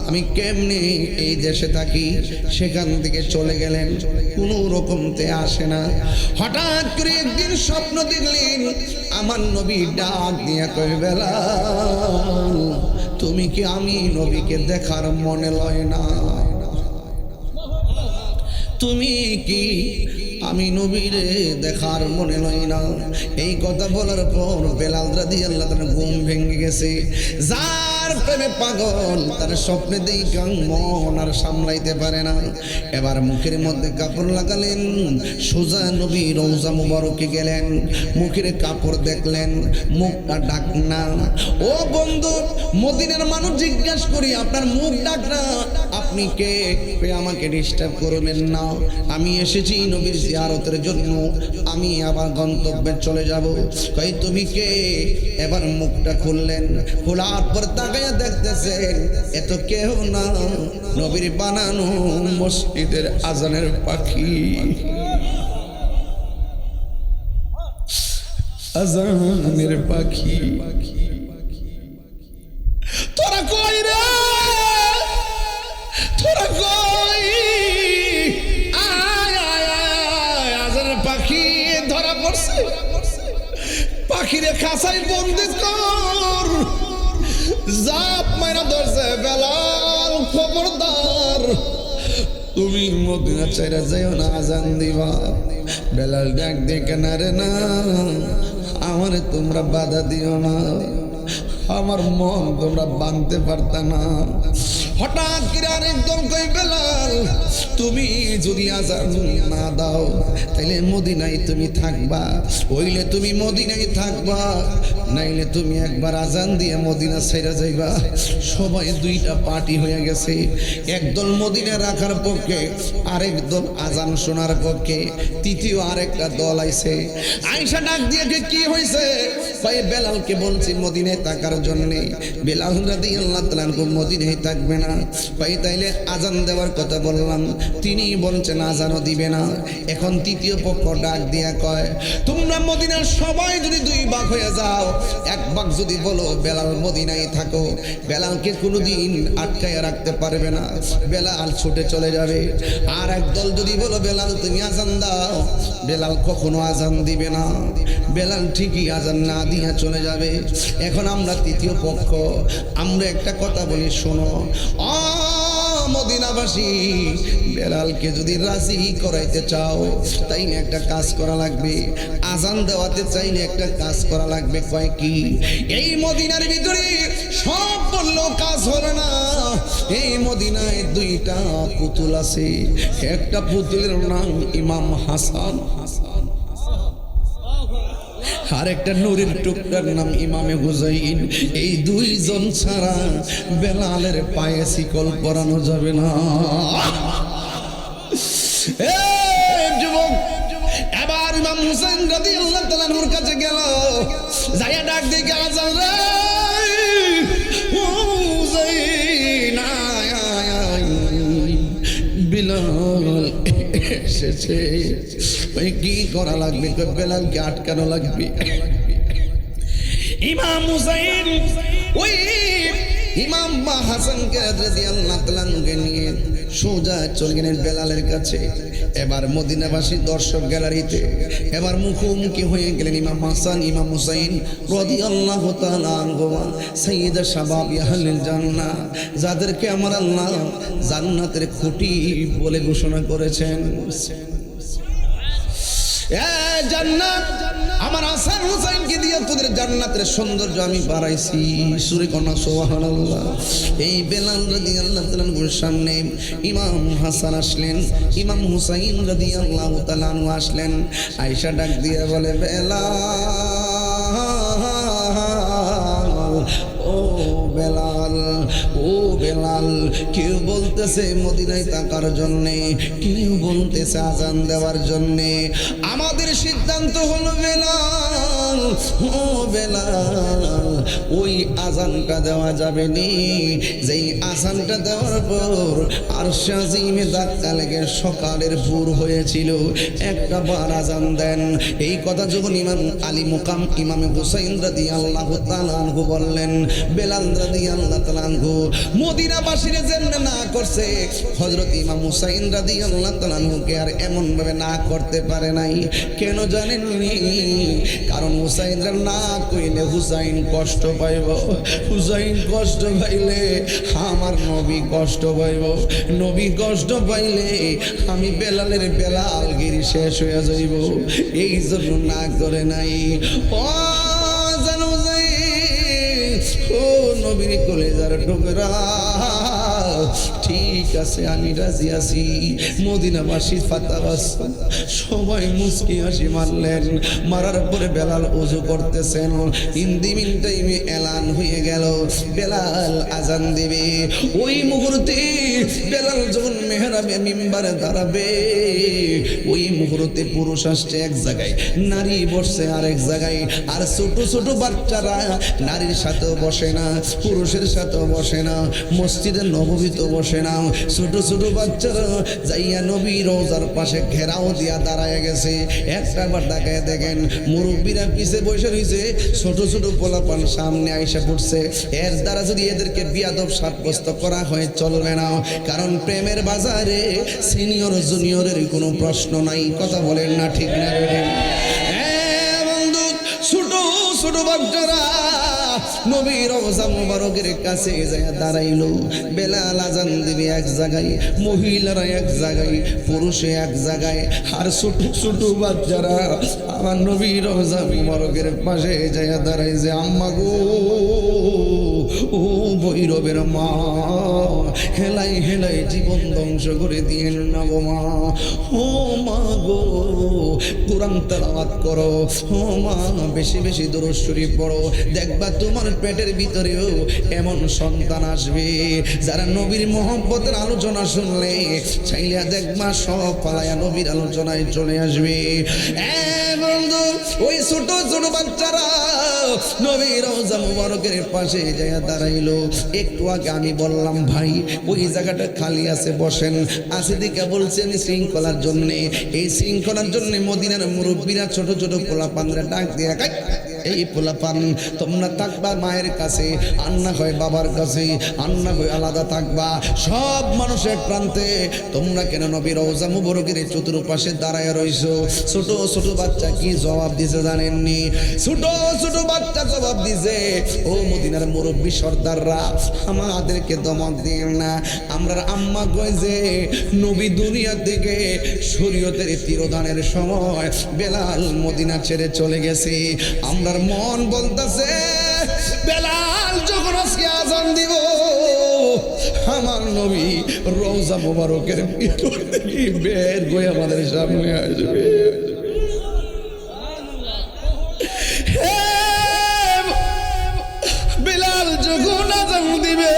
আমি কেমনে এই দেশে থাকি? সেখান থেকে চলে গেলেন, কোনো রকমতে আসে না। হঠাৎ করে একদিন স্বপ্ন দেখলেন, আমার নবী ডাক দিয়া কয়, বেলাল তুমি কি আমি নবীকে দেখার মনে লয় না? তুমি কি আমি নবীরে দেখার মনে লয় না? এই কথা বলার পর বেলাল রাদিয়াল্লাহু তাআলা ঘুম ভেঙে গেছে। যার প্রেমে পাগল তার স্বপ্নে দেখা মন আর সামলাইতে পারে না। এবার মুখের মধ্যে কাপড় লাগালেন, সোজা নবী রওজা মুবারকে গেলেন, মুখের কাপড় দেখলেন, মুখটা ডাক না। ও বন্ধু, মদিনার মানুষ জিজ্ঞাসা করি, আপনার মুখ ডাক না, আপনি কে? আমাকে ডিস্টার্ব করবেন না, আমি এসেছি নবীর জিয়ারতের জন্য, আমি আবার গন্তব্যে চলে যাব। কই তুমি কে? এবার মুখটা খুললেন, খোলার পর তাকায়া দেখতেছেন এত কেউ না, নবীর বানানো মসজিদের আজানের পাখি। আজানের পাখি, তোরা কই রে, তোরা কই? পাখি ধরা পড়ছে, পাখিরে খাঁচাই বন্দি কর। জাপ মাইরা ধরছে বেলাল, খবরদার তুমি মদিনা ছেড়ে যাইও না, আজান দিবা। বেলাল ডাক দিয়ে কেনারে না, আমারে তোমরা বাধা দিও না, আমার মন তোমরা বাঁধতে পারতা না। হঠাৎ করে আরেকদম কই বেলাল, তুমি যদি আজান না দাও তাইলে মদিনায় তুমি থাকবা, হইলে তুমি মদিনায় থাকবা, নাইলে তুমি একবার আজান দিয়ে মদিনা ছেড়ে যাইবা। সবাই দুইটা পার্টি হয়ে গেছে, একদল মদিনা রাখার পক্ষে, আরেক দল আজান শোনার পক্ষে, তৃতীয় আরেকটা দল আইছে। আয়েশা ডাক দিয়ে কি হয়েছে, ভাই বেলালকে বলছি মদিনায় থাকার জন্যে, বেলাল রাদিয়াল্লাহু তাআলা আনহু মদিনায় থাকবে না। ভাই তাইলে আজান দেওয়ার কথা বললাম, তিনি বলছেন আজানও দিবে না। এখন তৃতীয় পক্ষ ডাক দিয়া কয়, তোমরা মদিনার সবাই যদি দুই ভাগ হয়ে যাও, এক ভাগ যদি বলো বেলাল মদিনায় থাকো, বেলালকে কোনোদিন আটকায় রাখতে পারবে না, বেলাল ছুটে চলে যাবে। আর একদল যদি বলো বেলাল তুমি আজান দাও, বেলাল কখনো আজান দিবে না, বেলাল ঠিকই আজান না দিয়া চলে যাবে। এখন আমরা তৃতীয় পক্ষ, আমরা একটা কথা বলি শোনো, মদিনাবাসী, বেলালকে যদি রাজি করাইতে চাও তাইলে একটা কাজ করা লাগবে, আজান দেওয়াতে চাইলে একটা কাজ করা লাগবে। কয় কি? এই মদিনার ভিতরে সব বললেও কাজ হবে না, এই মদিনায় দুইটা পুতুল আছে, একটা পুতুলের নাম ইমাম হাসান, আর একটা নূরের টুকরার নাম ইমামে হুসাইন। এই দুইজন ছাড়া বেলালের পায়ে শিকল পরানো যাবে না। যুবক, এবার ইমাম হুসাইন রাদিয়াল্লাহু তাআলা আনহুর কাছে গেল, যাইয়া ডাক দিয়ে আজান রে হুসাইন, বেলাল এসেছে। কি করা লাগবে? বেলালকে আটকানো লাগবে। ইমাম হুসাইন ওই ইমাম হাসানকে রাদিয়াল্লাহু তাআলা আনহুকে নিয়ে সোজা চলে গেলেন বেলালের কাছে। এবার মদিনাবাসী দর্শক গ্যালারিতে এবার মুখোমুখি হয়ে গেলেন ইমাম হাসান ইমাম হুসাইন রাদিয়াল্লাহু তাআলা আনহুমা, সাইয়্যিদা শাবাবি আহলিল জান্নাহ, যাদেরকে আমার আল্লাহ জান্নাতের খুঁটি বলে ঘোষণা করেছেন। জান্নাত আমার হাসান হুসাইনকে দিয়ে তোদের জান্নাতের সৌন্দর্য আমি বাড়াইছি। সুরে কন্যা সুবহানাল্লাহ। এই বেলাল রাদিয়াল্লাহু তাআলা আনহুর সামনে ইমাম হাসান আসলেন, ইমাম হুসাইন রাদিয়াল্লাহু তাআলা আনহু আসলেন। আয়েশা ডাক দিয়ে বলে, বেলাল, ও বেলাল, ও বেলাল, কেউ বলতেছে মদিনায় থাকার জন্যে, কেউ বলতেছে আজান দেওয়ার জন্যে। আমাদের সিদ্ধান্ত হলো বেলাল, ও বেলাল, ওই আজানটা দেওয়া যাবে নি যেই আজানটা দেওয়ার পর আরশে আজিমে ধাক্কা লেগে সকালের ভোর হয়েছিল, একটা বার আজান দেন। এই কথা যখন ইমাম আলী মুকাম ইমামে হুসাইন রাদিয়াল্লাহু তাআলা আনহু বললেন, বেলাল রাদিয়াল্লাহু তাআলা আনহু মদিনাবাসীর জন্য না করছে, হযরত ইমাম হুসাইন রাদিয়াল্লাহু তাআলা আনহুকে আর এমন ভাবে না করতে পারে নাই। কেন জানেন নি? কারণ হুসাইনরা না কইলে হুসাইন কষ্ট পাইব, হুসাইন কষ্ট পাইলে আমার নবী কষ্ট পাইব, নবী কষ্ট পাইলে আমি বেলালের বেলালগিরি শেষ হয়ে যাইব। এই জন্য না করে নাই। ও জানো যাই, ও নবীর কলেজার টুকরা, ঠিক আছে আমি রাজি আছি। মদিনাবাসী ফাতাবাস সবাই মুস্কি হাসি মারলেন। মারার পরে বেলাল ওযু করতেছেন, ইন্দিমিন টাইমে এলান হয়ে গেল বেলাল আজান দিবে। ওই মুহূর্তে বেলাল যখন মেহরাবে মিম্বারে দাঁড়াবে, ওই মুহূর্তে পুরুষ আসছে এক জায়গায়, নারী বসছে আরেক জায়গায়। আর ছোট ছোট বাচ্চারা নারীর সাথেও বসে না, পুরুষের সাথেও বসে না, মসজিদের নববীতে বসে না। ছোট ছোট বাচ্চারা যাইয়া নবী রওজার পাশে ঘেরাও দিয়া দাঁড়ায় গেছে। একটা বার তাকায় দেখেন মুরব্বীরা পিছে বসে রয়েছে, ছোট ছোট পোলাপান সামনে আইসা পড়ছে। এর দ্বারা যদি এদেরকে বিয়াদব সাব্যস্ত করা হয় চলবে না, কারণ প্রেমের বাজারে সিনিয়র জুনিয়রের কোনো প্রশ্ন নাই। কথা বলেন না ঠিক না? বন্ধু, ছোট ছোট বাচ্চারা নবী রওজা মুবারকের কাছে যায় দাঁড়াইলো। বেলাল আজান দিবে এক জায়গায়, মহিলারা এক জায়গায়, পুরুষে এক জায়গায়, আর ছোট ছোট বাচ্চারা আমার নবী রওজা মুবারকের পাশে যায় দাঁড়াই যে আম্মা গো, ও ভৈরবের মা, হেলাই হেলাই জীবন ধ্বংস করে দিয়ে না গো মা, ও মা গো কোরআন তেলাওয়াত করো, ও মা বেশি বেশি দুরূদ শরীফ পড়ো, দেখবা তোমার পেটের ভিতরেও এমন সন্তান আসবে যারা নবীর মহব্বতের আলোচনা শুনলে চাইলে দেখবা সব পালায়া নবীর আলোচনায় চলে আসবে। বন্ধু ওই ছোট ছোট বাচ্চারা নবীর রওজা মুবারকের পাশে যায় দাঁড়াইলো। একটু আগে আমি বললাম ভাই ওই জায়গাটা খালি আছে, বসেন। আছে দিকে বলছি আমি শৃঙ্খলার জন্যে, এই শৃঙ্খলার জন্যে মদিনার মুরব্বীরা ছোট ছোট পোলাপানরা ডাক দিয়ে এই পোলাপান তোমরা থাকবা মায়ের কাছে, আর না হয় বাবার কাছে, আর না হয় আলাদা থাকবা। সব মানুষের প্রান্তে তোমরা কেন নবীর রওজা মুবারকের চতুর্পাশে দাঁড়ায় রইছো? ছোট ছোট বাচ্চা কি জবাব দিছে জানেননি? ছোট ছোট বাচ্চা জবাব দিছে, ও মদিনার মুরব্বী সর্দাররা আমাদেরকে দমক দিন না, আমরা আম্মা কই যে নবী দুনিয়া থেকে শরীয়তের তিরোধানের সময় বেলাল মদিনা ছেড়ে চলে গেছে। আমরার মন বলতেছে বেলাল যখন আজকে আজান দিব আমার নবী রওজা মুবারকের ভিতর থেকে বের হয়ে আমাদের সামনে আসবে। বেলাল যখন আজান দিবে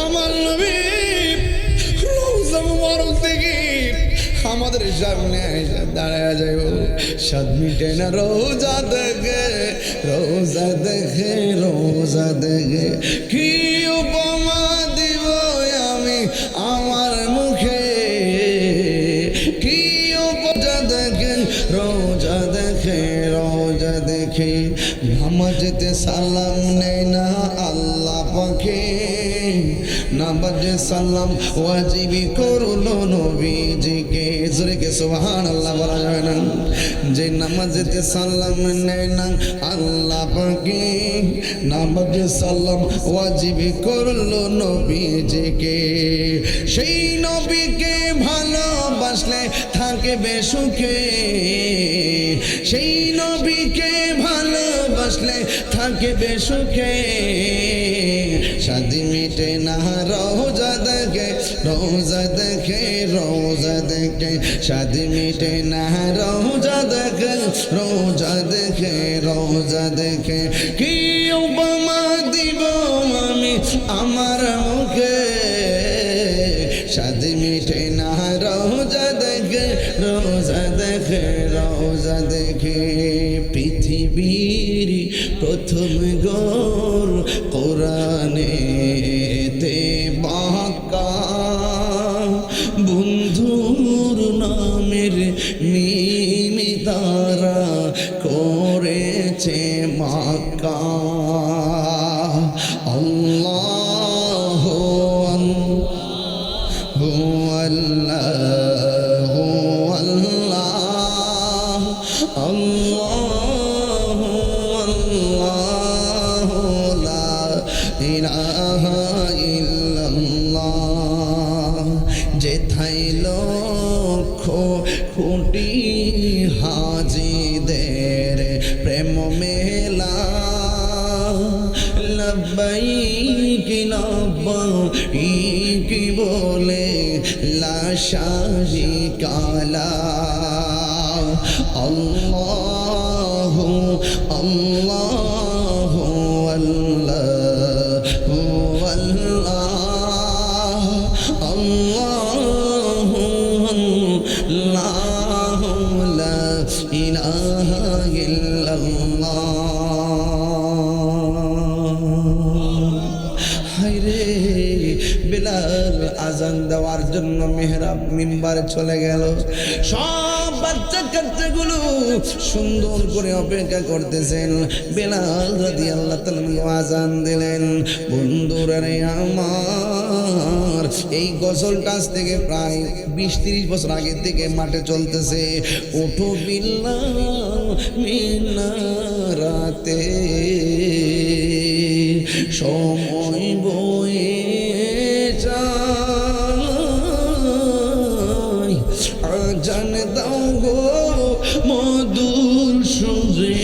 আমার নবী রওজা মুবারক থেকে আমাদের সামনে এসে দাঁড়ায় যাইব। সাত মিটে না রোজা দেখে, রোজা দেখে, রোজা দেখে, কি উপমা দিব আমি আমার মুখে, কি উপজা দেখে, রোজা দেখে, রোজা দেখে, নামাজেতে সালাম নেই না আল্লাহ পাকে, নামাজে সালাম ওয়াজিবি করলো নবীজিকে। জোরে সুবহানাল্লাহ বলা যাবে না? যে নামাজেতে সালাম নেয় না আল্লাহ পাকে, নামাজে সালাম ওয়াজিবি করলো নবীজিকে, সেই নবীকে ভালোবাসলে থাকবে সুখে, সেই নবীকে ভালোবাসলে থাকবে সুখে, শাদি মিটে না রওজা দেখে, রওজা দেখে, রওজা দেখে, শাদি মিটে না রওজা দেখে, রওজা দেখে, রওজা দেখে, কি উপমা দিব আমি আমার মুখে, শাদি মিটে না রওজা দেখে, রওজা দেখে, রওজা দেখে। পৃথিবীর প্রথম গোর কোরআনেতে বাঁকা, বন্ধুর নামের মিমি তারা করেছে মাক্কা। আল্লাহ আল্লাহ আল্লাহ আল্লাহ আল্লাহ লা ইলাহা ইল্লাল্লাহ। যেথায় লক্ষ কোটি হাজিদের প্রেম মেলা, লব্বাইক লব্বাইক বলে লা শারিকা লাহ। আল্লাহু আল্লাহু আল্লাহু আল্লাহ, আল্লাহু আল্লাহু লা ইলাহা ইল্লাল্লাহ। হায়রে বেলাল আজান দেওয়ার জন্য মেহরাব মিম্বারে চলে গেল। সব বাচ্চা কাচ্চাগুলো সুন্দর করে অপেক্ষা করতেছেন। বেলাল রাদিয়াল্লাহু তাআলা আযান দিলেন। বন্ধুরা রে আমার, এই গজলটা আজ থেকে প্রায় 20-30 বছর আগে থেকে মাঠে চলতেছে। ওঠো বিল্লাল মিনারাতে, সময় বয়ে যায়, আজান দাও গো মধুর সুরে,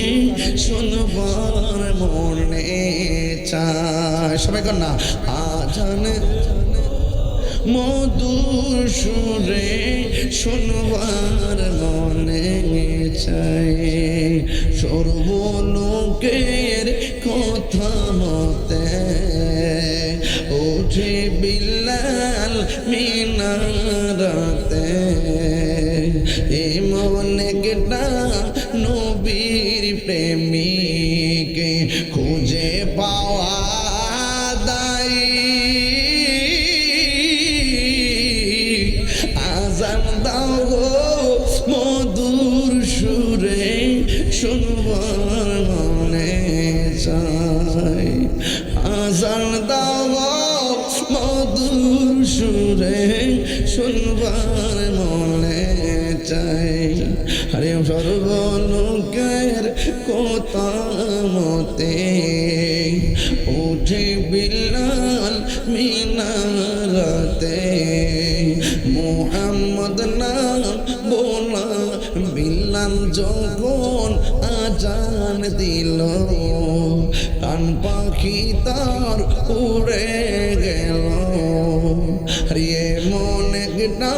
শুনবার মনে চায়। সবাই কর না, আজান মধুর সুরে, শুনবার মনে চায়। সর্বলোকের কথা মতে ওঠে বিল্লাল মিনারাতে, এমন একটা নবীর প্রেমিকে খুঁজে পাওয়া দায়। আজান দাও গো মধুর সুরে, শুনবার মনে চায়। আজান দাও গো মধুর সুরে, শুনবার মনে চাই। আরে সর্বলোকের কথা মতে উঠে বিল্লাল মিনারাতে, মুহাম্মদ নাম বলা বিল্লাল যখন আজান দিল, কান পাখি তার উড়ে গেল। রে মনে একটা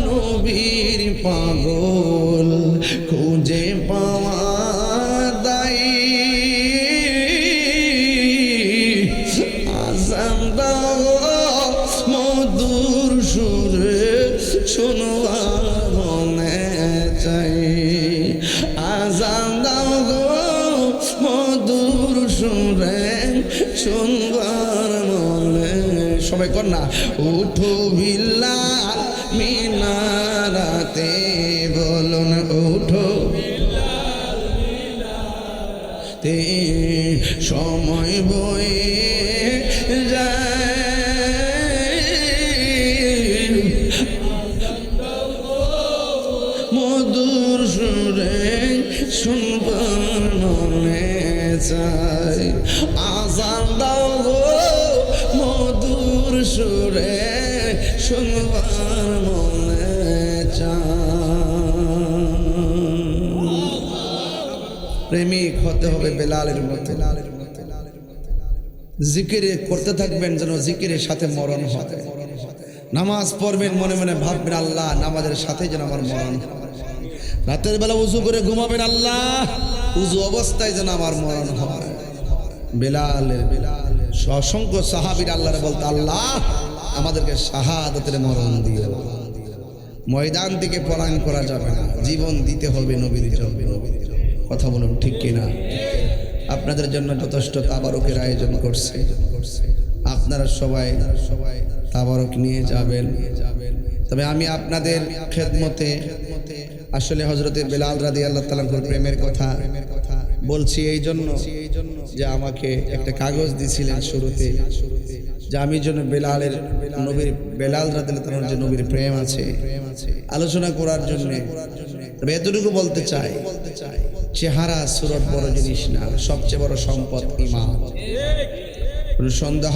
নবীর পাগল খুঁজে পাওয়া দায়। আজান দাও মধুর সুরে, শুনবার মনে চাই। আজান দাও গো মধুর সুরে, শুনবার মনে। সবাই কর না, উঠো বিল্লাল মিনারাতে, বলুন উঠো তে, সময় বয়ে যায়, মধুর সুরে, শুনবার মনে চাই। আজান দাও গো মধুর সুরে, শুনবার মনে চাই। প্রেমিক হতে হবে বেলালের মতো। জিকিরে করতে থাকবেন যেন জিকিরের সাথে মরণ হয়। নামাজ পড়বেন, মনে মনে ভাববেন আল্লাহ নামাজের সাথে যেন আমার মরণ। রাতের বেলা উজু করে ঘুমাবেন, আল্লাহ উজু অবস্থায় যেন আমার মরণ হয়। বেলালের অসংখ্য সাহাবীর আল্লাহরে বলতে, আল্লাহ আমাদেরকে শাহাদাতের মরণ দিও। ময়দান থেকে পলায়ন করা যাবে না, জীবন দিতে হবে নবীর জন্য। কথা বলুন ঠিক কিনা? আপনাদের জন্য যথেষ্ট তাবারকের আয়োজন করছে, আপনারা সবাই তাবারক নিয়ে যাবেন। তবে আমি আপনাদের খেদমতে আসলে হযরতে বেলাল রাদিয়াল্লাহু তাআলা প্রেমের কথা বলছি এই জন্য যে আমাকে একটা কাগজ দিয়েছিলেন শুরুতে, যে আমি জন্য বেলাল রাদিয়াল্লাহু তাআলার যে নবীর প্রেম আছে আলোচনা করার জন্য। তবে এতটুকু বলতে চাই, চেহারা সুরত বড় জিনিস না, সবচেয়ে বড় সম্পদ ঈমান। কোনো সন্দেহ